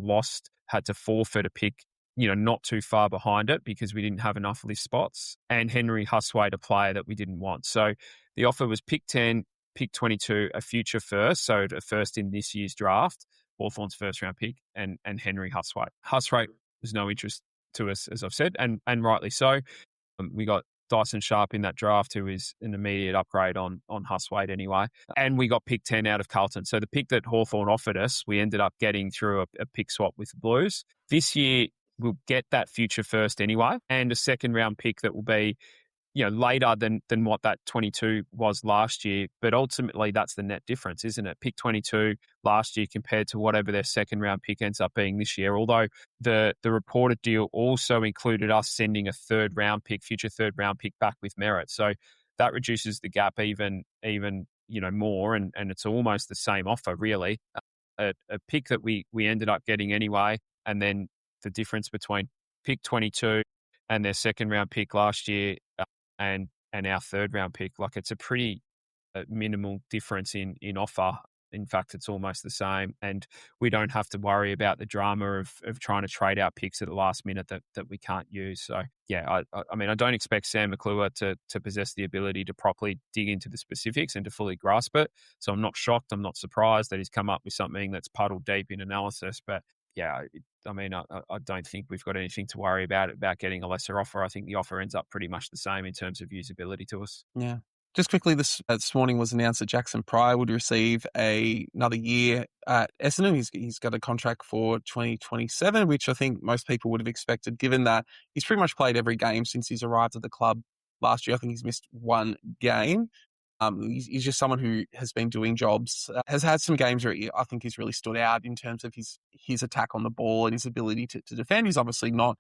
had to forfeit a pick, not too far behind it because we didn't have enough list spots, and Henry Huswaite, a player that we didn't want. So the offer was pick 10, pick 22, a future first, so a first in this year's draft, Hawthorn's first round pick, and Henry Huswaite. Huswaite was no interest to us, as I've said, and rightly so. We got Dyson Sharp in that draft, who is an immediate upgrade on Huswaite anyway. And we got pick 10 out of Carlton. So the pick that Hawthorn offered us, we ended up getting through a pick swap with the Blues. This year, we'll get that future first anyway, and a second round pick that will be later than what that 22 was last year. But ultimately, that's the net difference, isn't it? Pick 22 last year compared to whatever their second round pick ends up being this year. Although the reported deal also included us sending a future third round pick back with Merrett. So that reduces the gap even more. And it's almost the same offer, really. A pick that we ended up getting anyway, and then the difference between pick 22 and their second round pick last year, and our third round pick. Like, it's a pretty minimal difference in offer. In fact, it's almost the same, and we don't have to worry about the drama of trying to trade out picks at the last minute that we can't use. So yeah, I don't expect Sam McClure to possess the ability to properly dig into the specifics and to fully grasp it. So I'm not shocked. I'm not surprised that he's come up with something that's puddled deep in analysis. But yeah, I don't think we've got anything to worry about getting a lesser offer. I think the offer ends up pretty much the same in terms of usability to us. Yeah. Just quickly, this morning was announced that Jackson Pryor would receive another year at Essendon. He's got a contract for 2027, which I think most people would have expected, given that he's pretty much played every game since he's arrived at the club last year. I think he's missed one game. He's just someone who has been doing jobs, has had some games where I think he's really stood out in terms of his attack on the ball and his ability to defend. He's obviously not,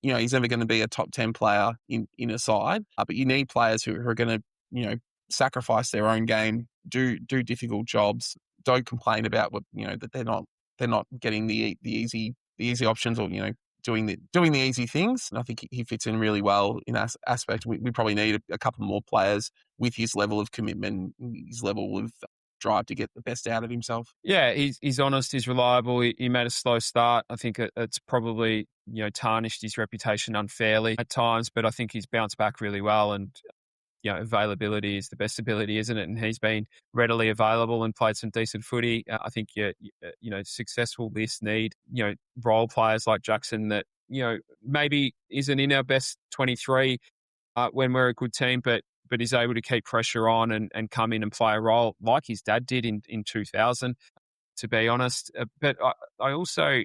he's never going to be a top 10 player in a side, but you need players who are going to, sacrifice their own game, do difficult jobs, don't complain about what, that they're not getting the easy options, or, doing the easy things. And I think he fits in really well in that aspect. We probably need a couple more players with his level of commitment, his level of drive to get the best out of himself. Yeah, he's honest, he's reliable. He made a slow start. I think it's probably, tarnished his reputation unfairly at times, but I think he's bounced back really well. And availability is the best ability, isn't it? And he's been readily available and played some decent footy. I think successful lists need role players like Jackson that maybe isn't in our best 23 when we're a good team, but is able to keep pressure on and come in and play a role like his dad did in 2000. To be honest, but I also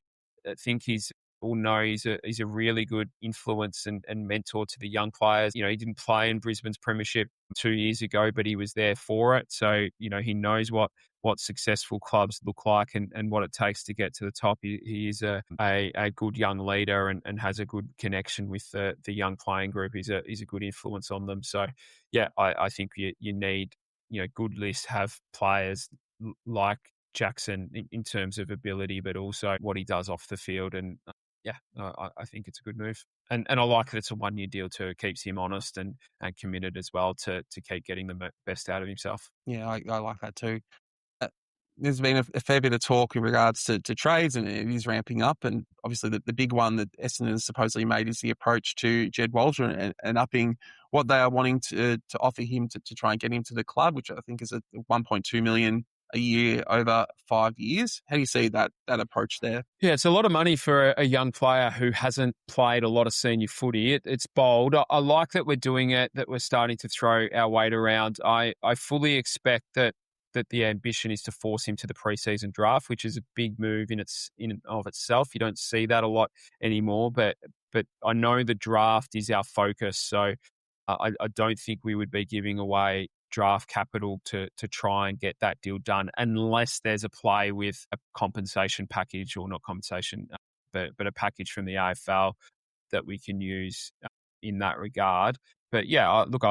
think he's a really good influence and mentor to the young players. He didn't play in Brisbane's premiership 2 years ago, but he was there for it. So, he knows what successful clubs look like and what it takes to get to the top. He is a good young leader and has a good connection with the young playing group. He's a good influence on them. So, yeah, I think you need, good lists have players like Jackson in terms of ability, but also what he does off the field. And I think it's a good move. And I like that it's a 1 year deal too. It keeps him honest and committed as well to keep getting the best out of himself. Yeah, I like that too. There's been a fair bit of talk in regards to trades, and it is ramping up. And obviously the big one that Essendon has supposedly made is the approach to Jed Walter and upping what they are wanting to offer him to try and get him to the club, which I think is a 1.2 million a year over 5 years. How do you see that approach there? Yeah, it's a lot of money for a young player who hasn't played a lot of senior footy. It's bold. I like that we're doing it, that we're starting to throw our weight around. I fully expect that the ambition is to force him to the preseason draft, which is a big move in and of itself. You don't see that a lot anymore, but I know the draft is our focus. So I don't think we would be giving away draft capital to try and get that deal done unless there's a play with a compensation package, or not compensation, but a package from the AFL that we can use in that regard. But yeah, look,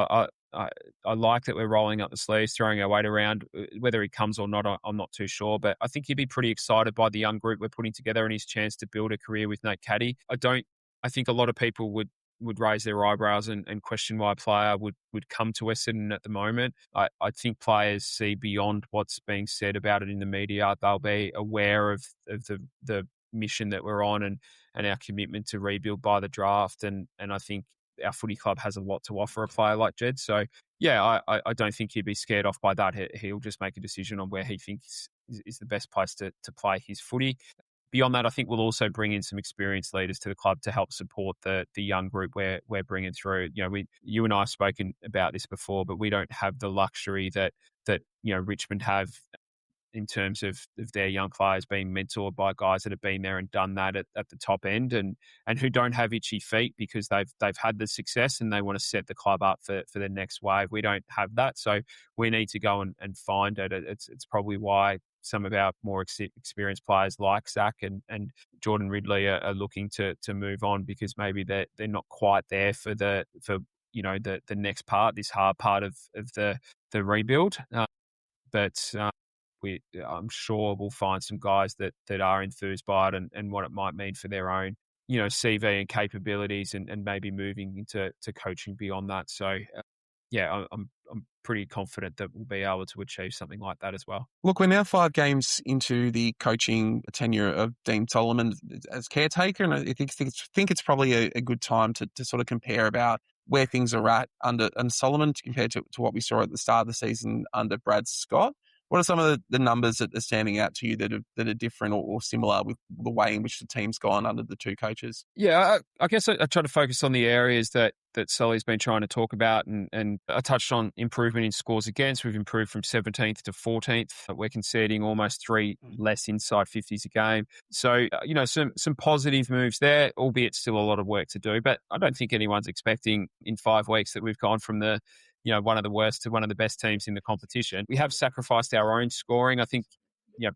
I like that we're rolling up the sleeves, throwing our weight around. Whether he comes or not, I'm not too sure. But I think he'd be pretty excited by the young group we're putting together and his chance to build a career with Nate Caddy. I think a lot of people would raise their eyebrows and question why a player would come to Essendon at the moment. I think players see beyond what's being said about it in the media. They'll be aware of the mission that we're on and our commitment to rebuild by the draft. And I think our footy club has a lot to offer a player like Jed. So, yeah, I don't think he'd be scared off by that. He'll just make a decision on where he thinks is the best place to play his footy. Beyond that, I think we'll also bring in some experienced leaders to the club to help support the young group we're bringing through. You and I have spoken about this before, but we don't have the luxury that Richmond have in terms of their young players being mentored by guys that have been there and done that at the top end and who don't have itchy feet because they've had the success and they want to set the club up for the next wave. We don't have that, so we need to go and find it. It's probably why some of our more experienced players like Zach and Jordan Ridley are looking to move on because maybe they're not quite there for the next part, this hard part of the rebuild. I'm sure we'll find some guys that are enthused by it and what it might mean for their own, CV and capabilities and maybe moving into coaching beyond that. So, I'm pretty confident that we'll be able to achieve something like that as well. Look, we're now 5 games into the coaching tenure of Dean Solomon as caretaker, and I think it's probably a good time to sort of compare about where things are at under Solomon compared to what we saw at the start of the season under Brad Scott. What are some of the numbers that are standing out to you that are different or similar with the way in which the team's gone under the two coaches? Yeah, I guess I try to focus on the areas that Sully's been trying to talk about, and I touched on improvement in scores against. We've improved from 17th to 14th. We're conceding almost 3 less inside 50s a game. So, some positive moves there, albeit still a lot of work to do. But I don't think anyone's expecting in 5 weeks that we've gone from one of the worst to one of the best teams in the competition. We have sacrificed our own scoring. I think,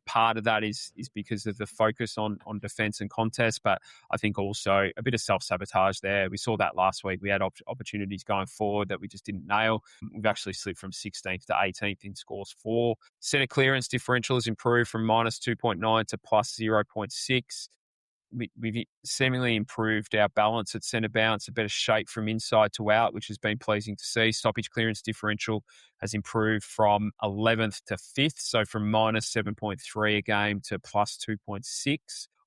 part of that is because of the focus on defence and contest, but I think also a bit of self-sabotage there. We saw that last week. We had opportunities going forward that we just didn't nail. We've actually slipped from 16th to 18th in scores for. Centre clearance differential has improved from minus 2.9 to plus 0.6. We've seemingly improved our balance at centre bounce, a better shape from inside to out, which has been pleasing to see. Stoppage clearance differential has improved from 11th to 5th, so from minus 7.3 a game to plus 2.6.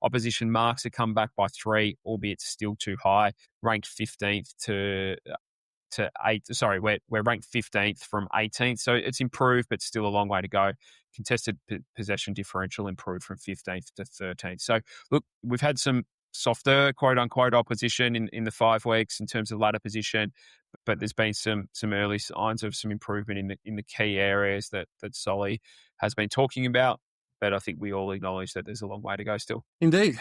Opposition marks have come back by 3, albeit still too high. Ranked 15th to 8. Sorry, we're ranked 15th from 18th, so it's improved, but still a long way to go. Contested possession differential improved from 15th to 13th. So, look, we've had some softer, quote-unquote, opposition in the 5 weeks in terms of ladder position, but there's been some early signs of some improvement in the key areas that Solly has been talking about, but I think we all acknowledge that there's a long way to go still. Indeed.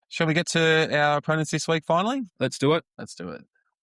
Shall we get to our opponents this week finally? Let's do it.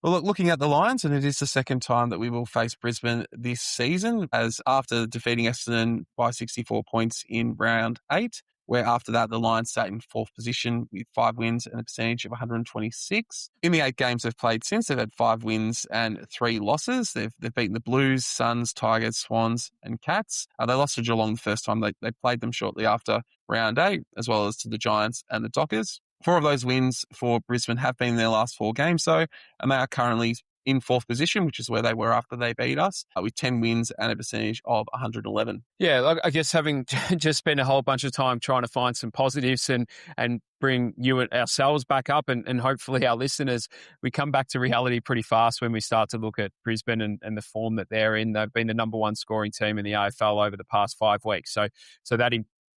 Well, looking at the Lions, and it is the second time that we will face Brisbane this season, as after defeating Essendon by 64 points in round 8, where after that the Lions sat in 4th position with 5 wins and a percentage of 126. In the 8 games they've played since, they've had 5 wins and 3 losses. They've beaten the Blues, Suns, Tigers, Swans and Cats. They lost to Geelong the first time they played them shortly after round 8, as well as to the Giants and the Dockers. 4 of those wins for Brisbane have been in their last 4 games, and they are currently in 4th position, which is where they were after they beat us, with 10 wins and a percentage of 111. Yeah, I guess having just spent a whole bunch of time trying to find some positives and bring you and ourselves back up and hopefully our listeners, we come back to reality pretty fast when we start to look at Brisbane and the form that they're in. They've been the number 1 scoring team in the AFL over the past 5 weeks. So that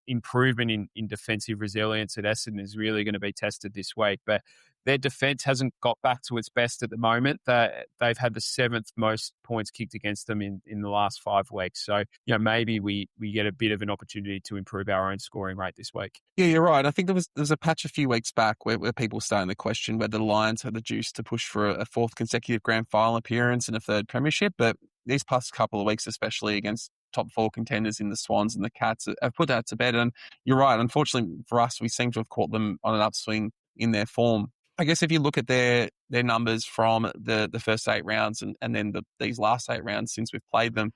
improvement in defensive resilience at Essendon is really going to be tested this week. But their defence hasn't got back to its best at the moment. They've had the 7th most points kicked against them in the last 5 weeks. So, maybe we get a bit of an opportunity to improve our own scoring rate this week. Yeah, you're right. I think there was a patch a few weeks back where people starting to question whether the Lions had the juice to push for a 4th consecutive grand final appearance and a 3rd premiership. But these past couple of weeks, especially against top 4 contenders in the Swans and the Cats, have put that to bed. And you're right. Unfortunately for us, we seem to have caught them on an upswing in their form. I guess if you look at their their numbers from the first 8 rounds and then these last 8 rounds since we've played them,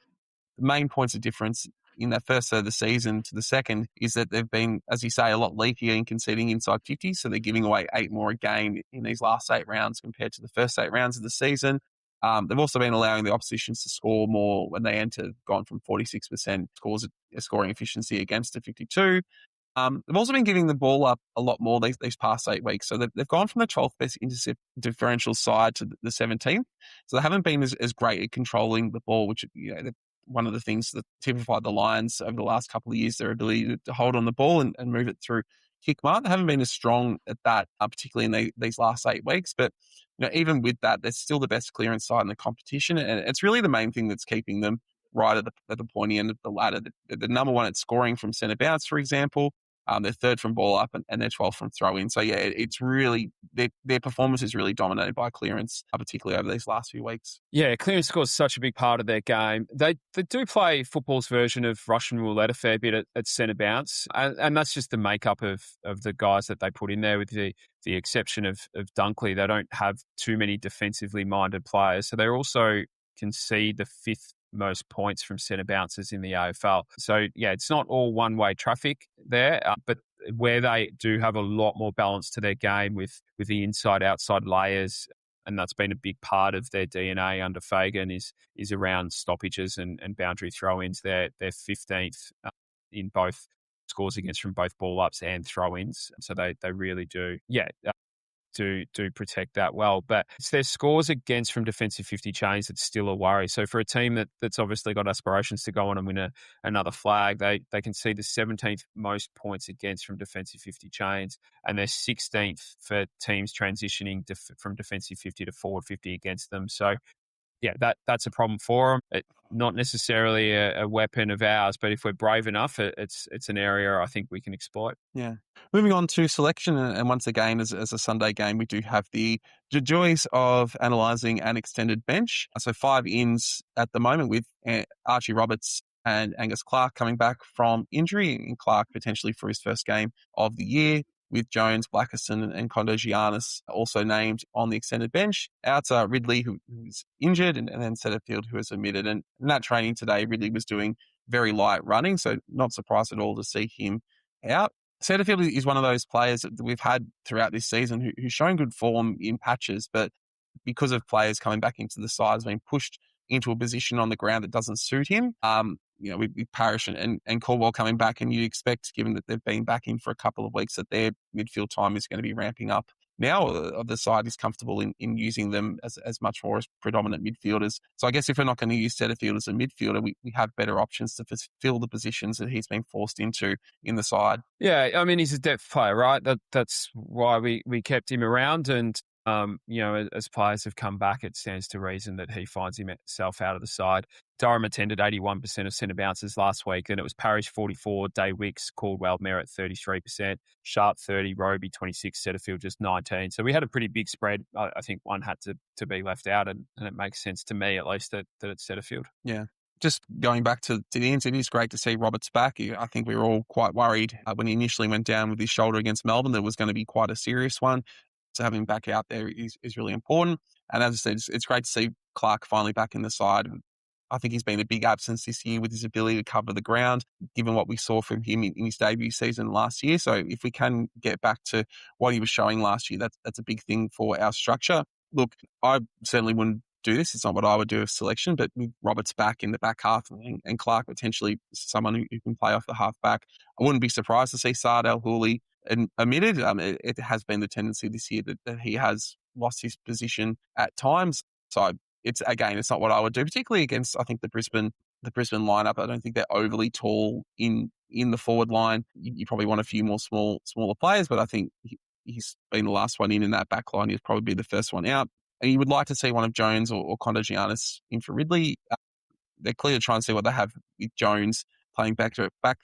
the main points of difference in that first third of the season to the second is that they've been, as you say, a lot leakier in conceding inside 50. So they're giving away 8 more a game in these last 8 rounds compared to the first 8 rounds of the season. They've also been allowing the oppositions to score more when they enter, gone from 46% scoring efficiency against to 52. They've also been giving the ball up a lot more these past 8 weeks. So they've gone from the 12th best intercept differential side to the 17th. So they haven't been as great at controlling the ball, which, one of the things that typified the Lions over the last couple of years, their ability to hold on the ball and move it through kick mark. They haven't been as strong at that, particularly in these last 8 weeks. But even with that, they're still the best clearance side in the competition. And it's really the main thing that's keeping them right at the pointy end of the ladder. The number one at scoring from centre bounce, for example. They're third from ball up and they're 12th from throw in. So it's really, their performance is really dominated by clearance, particularly over these last few weeks. Yeah, clearance score is such a big part of their game. They do play football's version of Russian roulette a fair bit at centre bounce. And that's just the makeup of the guys that they put in there, with the exception of Dunkley. They don't have too many defensively minded players. So they also concede the 5th most points from centre bouncers in the AFL. So, it's not all one-way traffic there, but where they do have a lot more balance to their game with the inside-outside layers, and that's been a big part of their DNA under Fagan, is around stoppages and boundary throw-ins. They're 15th in both scores against from both ball-ups and throw-ins. So they really do, do protect that well. But it's their scores against from defensive 50 chains that's still a worry. So for a team that's obviously got aspirations to go on and win another flag, they can see the 17th most points against from defensive 50 chains, and they're 16th for teams transitioning from defensive 50 to forward 50 against them. So that's a problem for them. It's not necessarily a weapon of ours, but if we're brave enough, it's an area I think we can exploit. Yeah. Moving on to selection, and once again, as a Sunday game, we do have the joys of analysing an extended bench. So 5 ins at the moment, with Archie Roberts and Angus Clark coming back from injury, and Clark potentially for his first game of the year, with Jones, Blackerson and Kondogiannis also named on the extended bench. Out Ridley, who's injured, and then Setterfield, who is omitted. And in that training today, Ridley was doing very light running, so not surprised at all to see him out. Setterfield is one of those players that we've had throughout this season who's shown good form in patches, but because of players coming back into the side, has been pushed into a position on the ground that doesn't suit him. With Parrish and Caldwell coming back, and you expect, given that they've been back in for a couple of weeks, that their midfield time is going to be ramping up. Now the side is comfortable in using them as much more as predominant midfielders. So I guess if we're not going to use Setterfield as a midfielder, we have better options to fill the positions that he's been forced into in the side. Yeah, I mean, he's a depth player, right? That's why we kept him around, and as players have come back, it stands to reason that he finds himself out of the side. Durham attended 81% of centre bounces last week, and it was Parrish 44, Day Wicks, Caldwell, Merrett 33%, Sharp 30, Robey 26, Setterfield just 19. So we had a pretty big spread. I think one had to be left out, and it makes sense to me at least that it's Setterfield. Yeah. Just going back to the ends, it is great to see Roberts back. I think we were all quite worried when he initially went down with his shoulder against Melbourne that it was going to be quite a serious one. So having him back out there is really important. And as I said, it's great to see Clark finally back in the side. I think he's been a big absence this year with his ability to cover the ground, given what we saw from him in his debut season last year. So if we can get back to what he was showing last year, that's a big thing for our structure. Look, I certainly wouldn't do this. It's not what I would do with selection, but with Roberts back in the back half and Clark potentially someone who can play off the half back, I wouldn't be surprised to see Saad El-Hawli omitted. It has been the tendency this year that he has lost his position at times. So it's not what I would do, particularly against, I think, the Brisbane lineup. I don't think they're overly tall in the forward line. You probably want a few more smaller players, but I think he's been the last one in that back line. He'll probably be the first one out. And you would like to see one of Jones or Kondogiannis in for Ridley. They're clear to try and see what they have with Jones playing back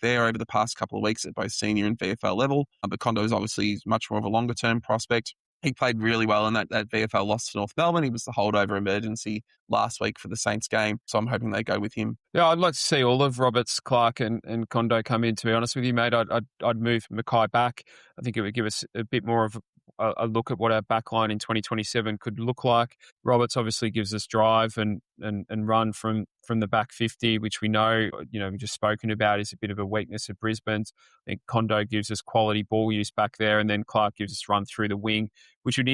there over the past couple of weeks at both senior and VFL level. But Kondo is obviously much more of a longer-term prospect. He played really well in that VFL loss to North Melbourne. He was the holdover emergency last week for the Saints game. So I'm hoping they go with him. Yeah, I'd like to see all of Roberts, Clark and Kondo come in, to be honest with you, mate. I'd move Mackay back. I think it would give us a bit more of a look at what our backline in 2027 could look like. Roberts obviously gives us drive and run from the back 50, which we know, we've just spoken about, is a bit of a weakness of Brisbane's. I think Kondo gives us quality ball use back there, and then Clark gives us run through the wing, which would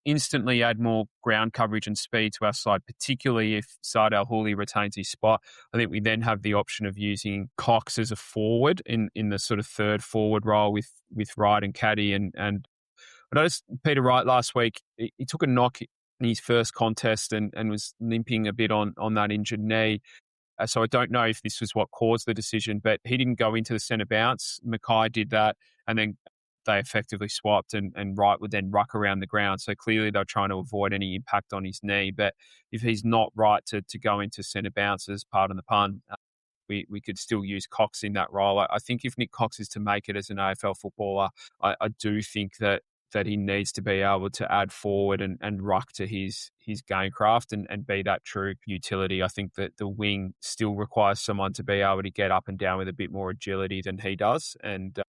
instantly add more ground coverage and speed to our side, particularly if Saad El-Hawli retains his spot. I think we then have the option of using Cox as a forward in the sort of third forward role with Wright and Caddy. And I noticed Peter Wright last week, he took a knock in his first contest and was limping a bit on that injured knee. So I don't know if this was what caused the decision, but he didn't go into the centre bounce. Mackay did that, and then they effectively swapped, and Wright would then ruck around the ground. So clearly they're trying to avoid any impact on his knee. But if he's not right to go into centre bounces, pardon the pun, we could still use Cox in that role. I think if Nick Cox is to make it as an AFL footballer, I do think that he needs to be able to add forward and ruck to his game craft and be that true utility. I think that the wing still requires someone to be able to get up and down with a bit more agility than he does, and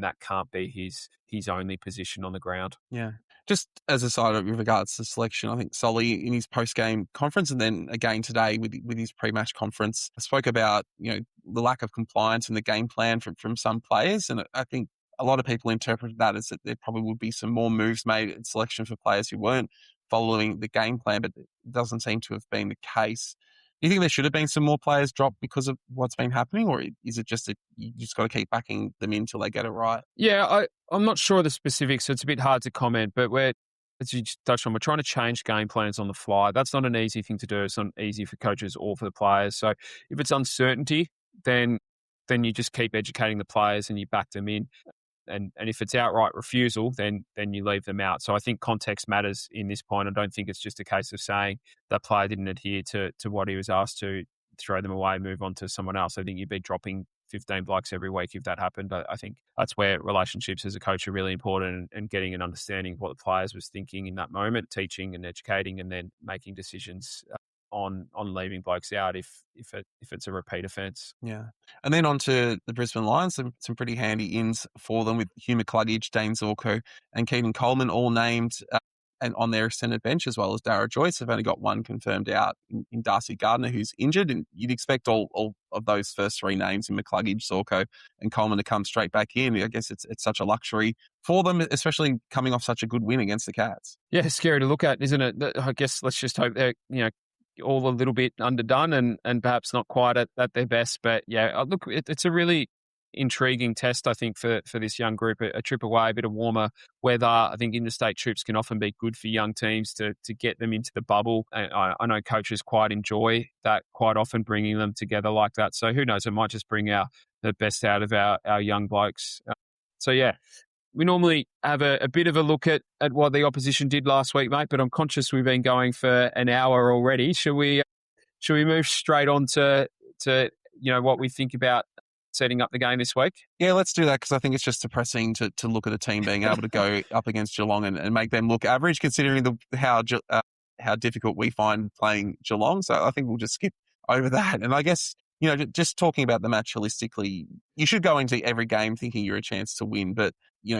that can't be his only position on the ground. Yeah. Just as a side with regards to selection, I think Solly in his post-game conference and then again today with his pre-match conference spoke about, the lack of compliance in the game plan from some players. And I think a lot of people interpreted that as that there probably would be some more moves made in selection for players who weren't following the game plan, but it doesn't seem to have been the case. Do you think there should have been some more players dropped because of what's been happening, or is it just that you just got to keep backing them in until they get it right? Yeah, I'm not sure of the specifics, so it's a bit hard to comment, but as you just touched on, we're trying to change game plans on the fly. That's not an easy thing to do. It's not easy for coaches or for the players. So if it's uncertainty, then you just keep educating the players and you back them in. And if it's outright refusal, then you leave them out. So I think context matters in this point. I don't think it's just a case of saying that player didn't adhere to what he was asked to, throw them away, move on to someone else. I think you'd be dropping 15 blokes every week if that happened. I think that's where relationships as a coach are really important, and getting an understanding of what the players was thinking in that moment, teaching and educating, and then making decisions on leaving blokes out if it's a repeat offence. Yeah. And then on to the Brisbane Lions, some pretty handy ins for them with Hugh McCluggage, Dane Zorko and Keaton Coleman all named and on their extended bench, as well as Dara Joyce. They've only got one confirmed out in Darcy Gardner, who's injured, and you'd expect all of those first three names in McCluggage, Zorko and Coleman to come straight back in. I guess it's such a luxury for them, especially coming off such a good win against the Cats. Yeah, it's scary to look at, isn't it? I guess let's just hope they're, all a little bit underdone and perhaps not quite at their best. But yeah, look, it's a really intriguing test, I think, for this young group. A trip away, a bit of warmer weather. I think interstate trips can often be good for young teams to get them into the bubble. I know coaches quite enjoy that, quite often bringing them together like that. So who knows, it might just bring the best out of our young blokes. So yeah, we normally have a bit of a look at what the opposition did last week, mate, but I'm conscious we've been going for an hour already. Should we move straight on to what we think about setting up the game this week? Yeah, let's do that, because I think it's just depressing to look at a team being able to go up against Geelong and make them look average, considering how difficult we find playing Geelong. So I think we'll just skip over that. And I guess, just talking about the match holistically, you should go into every game thinking you're a chance to win. But,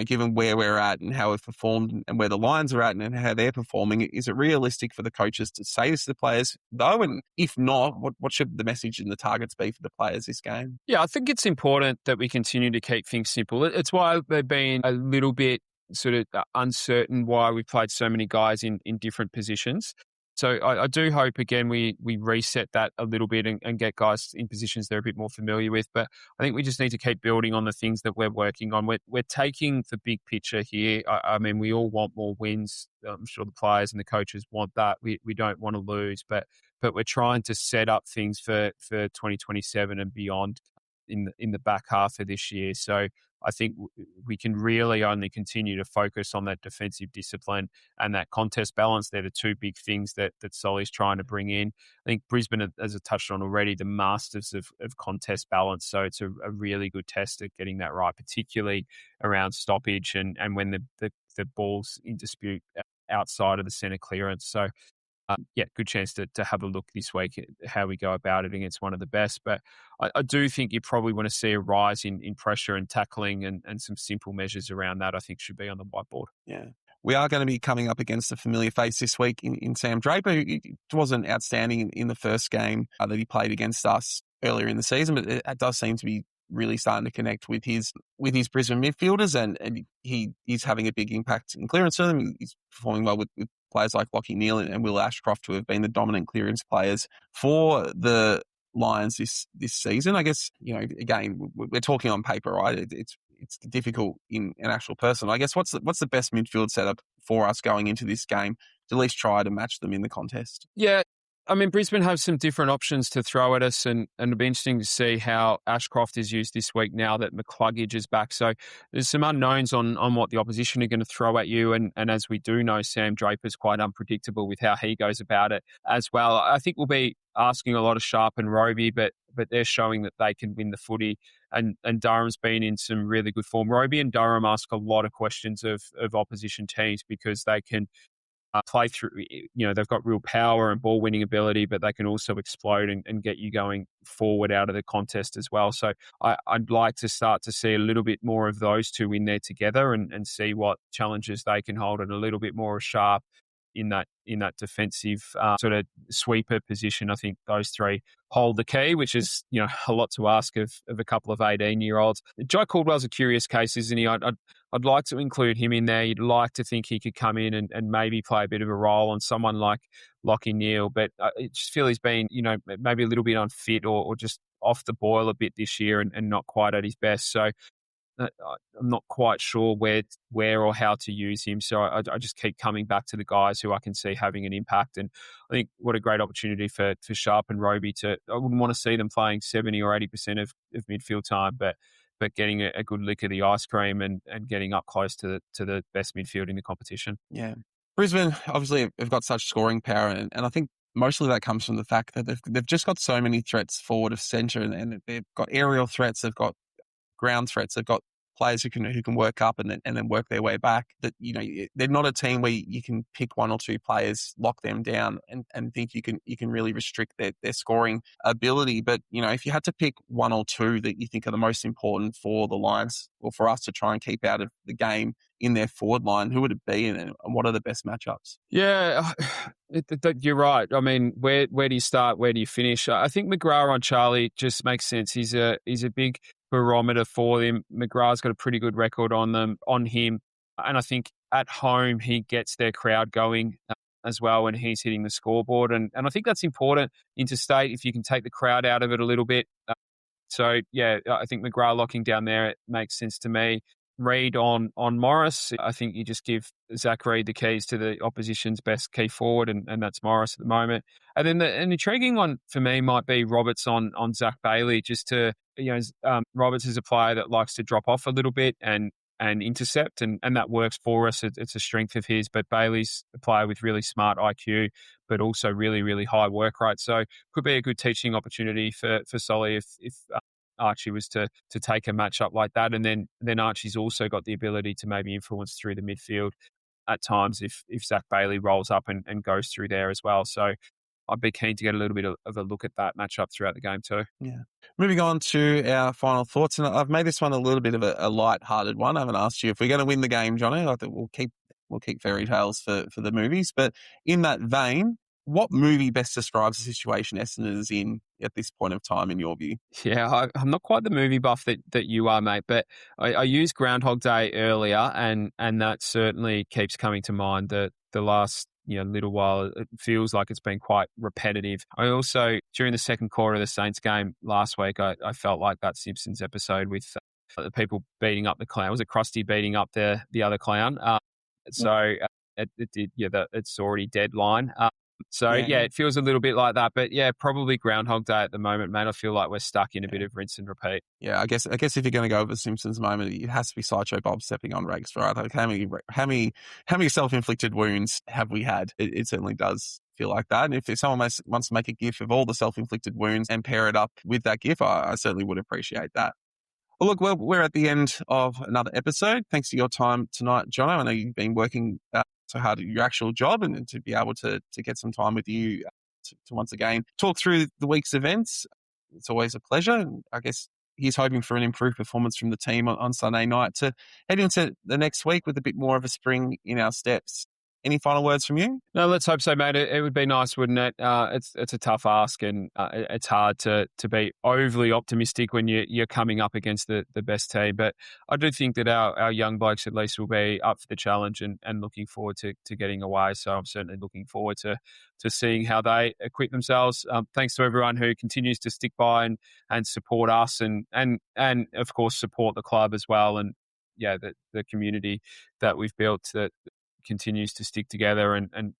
given where we're at and how we've performed and where the Lions are at and how they're performing, is it realistic for the coaches to say this to the players, though? And if not, what should the message and the targets be for the players this game? Yeah, I think it's important that we continue to keep things simple. It's why they've been a little bit sort of uncertain why we've played so many guys in different positions. So I do hope, again, we reset that a little bit and get guys in positions they're a bit more familiar with. But I think we just need to keep building on the things that we're working on. We're taking the big picture here. I mean, we all want more wins. I'm sure the players and the coaches want that. We don't want to lose, but we're trying to set up things for 2027 and beyond in the back half of this year. So I think we can really only continue to focus on that defensive discipline and that contest balance. They're the two big things that Solly's trying to bring in. I think Brisbane, as I touched on already, the masters of contest balance. So it's a really good test at getting that right, particularly around stoppage and when the ball's in dispute outside of the centre clearance. So good chance to have a look this week at how we go about it against one of the best. But I do think you probably want to see a rise in pressure and tackling, and some simple measures around that I think should be on the whiteboard. Yeah. We are going to be coming up against a familiar face this week in Sam Draper, who wasn't outstanding in the first game that he played against us earlier in the season, but it does seem to be really starting to connect with his Brisbane midfielders, and he's having a big impact in clearance for them. He's performing well with players like Lachie Neale and Will Ashcroft, who have been the dominant clearance players for the Lions this season. I guess, again, we're talking on paper, right? It's difficult in an actual person. I guess what's the best midfield setup for us going into this game to at least try to match them in the contest? Yeah, I mean, Brisbane have some different options to throw at us, and it'll be interesting to see how Ashcroft is used this week now that McCluggage is back. So there's some unknowns on what the opposition are going to throw at you, and as we do know, Sam Draper's quite unpredictable with how he goes about it as well. I think we'll be asking a lot of Sharp and Robey, but they're showing that they can win the footy, and Durham's been in some really good form. Robey and Durham ask a lot of questions of opposition teams because they can play through, they've got real power and ball winning ability, but they can also explode and get you going forward out of the contest as well. So I'd like to start to see a little bit more of those two in there together and see what challenges they can hold, and a little bit more Sharp in that defensive sort of sweeper position. I think those three hold the key, which is a lot to ask of a couple of 18-year-olds. Jai Caldwell's a curious case, isn't he? I'd like to include him in there. You'd like to think he could come in and maybe play a bit of a role on someone like Lachie Neale, but I just feel he's been maybe a little bit unfit or just off the boil a bit this year and not quite at his best. So I'm not quite sure where or how to use him. So I just keep coming back to the guys who I can see having an impact. And I think what a great opportunity for Sharp and Robey I wouldn't want to see them playing 70 or 80% of midfield time, but getting a good lick of the ice cream and getting up close to the best midfield in the competition. Yeah. Brisbane obviously have got such scoring power, and I think mostly that comes from the fact that they've just got so many threats forward of centre, and they've got aerial threats, they've got ground threats, they've got players who can work up and then work their way back. That they're not a team where you can pick one or two players, lock them down, and think you can really restrict their scoring ability. But if you had to pick one or two that you think are the most important for the Lions or for us to try and keep out of the game in their forward line, who would it be, and what are the best matchups? Yeah, you're right. I mean, where do you start? Where do you finish? I think McGrath on Charlie just makes sense. He's a big barometer for them. McGrath's got a pretty good record on him, and I think at home he gets their crowd going as well when he's hitting the scoreboard, and I think that's important interstate if you can take the crowd out of it a little bit. So yeah, I think McGrath locking down there, it makes sense to me. Reid on Morris, I think you just give Zach Reid the keys to the opposition's best key forward, and that's Morris at the moment. And then an intriguing one for me might be Roberts on Zach Bailey, just to, Roberts is a player that likes to drop off a little bit and intercept, and that works for us. It's a strength of his, but Bailey's a player with really smart IQ, but also really, really high work rate. So could be a good teaching opportunity for Solly if Archie was to take a matchup like that. And then Archie's also got the ability to maybe influence through the midfield at times if Zach Bailey rolls up and goes through there as well. So I'd be keen to get a little bit of a look at that matchup throughout the game too. Yeah. Moving on to our final thoughts, and I've made this one a little bit of a light-hearted one. I haven't asked you if we're going to win the game, Johnny. I think we'll keep fairy tales for the movies. But in that vein, what movie best describes the situation Essendon is in at this point of time, in your view? Yeah, I'm not quite the movie buff that you are, mate, but I used Groundhog Day earlier, and that certainly keeps coming to mind. The last little while, it feels like it's been quite repetitive. I also, during the second quarter of the Saints game last week, I felt like that Simpsons episode with the people beating up the clown. Was it Krusty beating up the other clown? It's already dead line. It feels a little bit like that. But yeah, probably Groundhog Day at the moment, mate. I feel like we're stuck in a bit of rinse and repeat. Yeah, I guess if you're going to go with the Simpsons moment, it has to be Sideshow Bob stepping on Rex, right? Like how many self-inflicted wounds have we had? It certainly does feel like that. And if someone wants to make a gif of all the self-inflicted wounds and pair it up with that gif, I certainly would appreciate that. Well, look, we're at the end of another episode. Thanks for your time tonight, Jono. I know you've been working so hard at your actual job, and to be able to get some time with you to once again talk through the week's events. It's always a pleasure. And I guess he's hoping for an improved performance from the team on Sunday night to head into the next week with a bit more of a spring in our steps. Any final words from you? No, let's hope so, mate. It would be nice, wouldn't it? It's a tough ask, and it's hard to be overly optimistic when you're coming up against the best team. But I do think that our young blokes at least will be up for the challenge and looking forward to getting away. So I'm certainly looking forward to seeing how they equip themselves. Thanks to everyone who continues to stick by and support us and of course support the club as well. And yeah, the community that we've built that continues to stick together and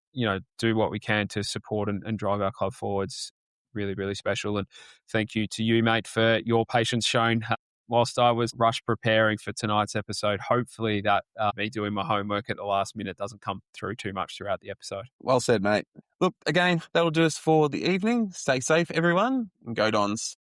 do what we can to support and drive our club forwards. Really, really special. And thank you to you, mate, for your patience shown whilst I was rushed preparing for tonight's episode. Hopefully that me doing my homework at the last minute doesn't come through too much throughout the episode. Well said, mate. Look, again, that'll do us for the evening. Stay safe, everyone, and go Dons.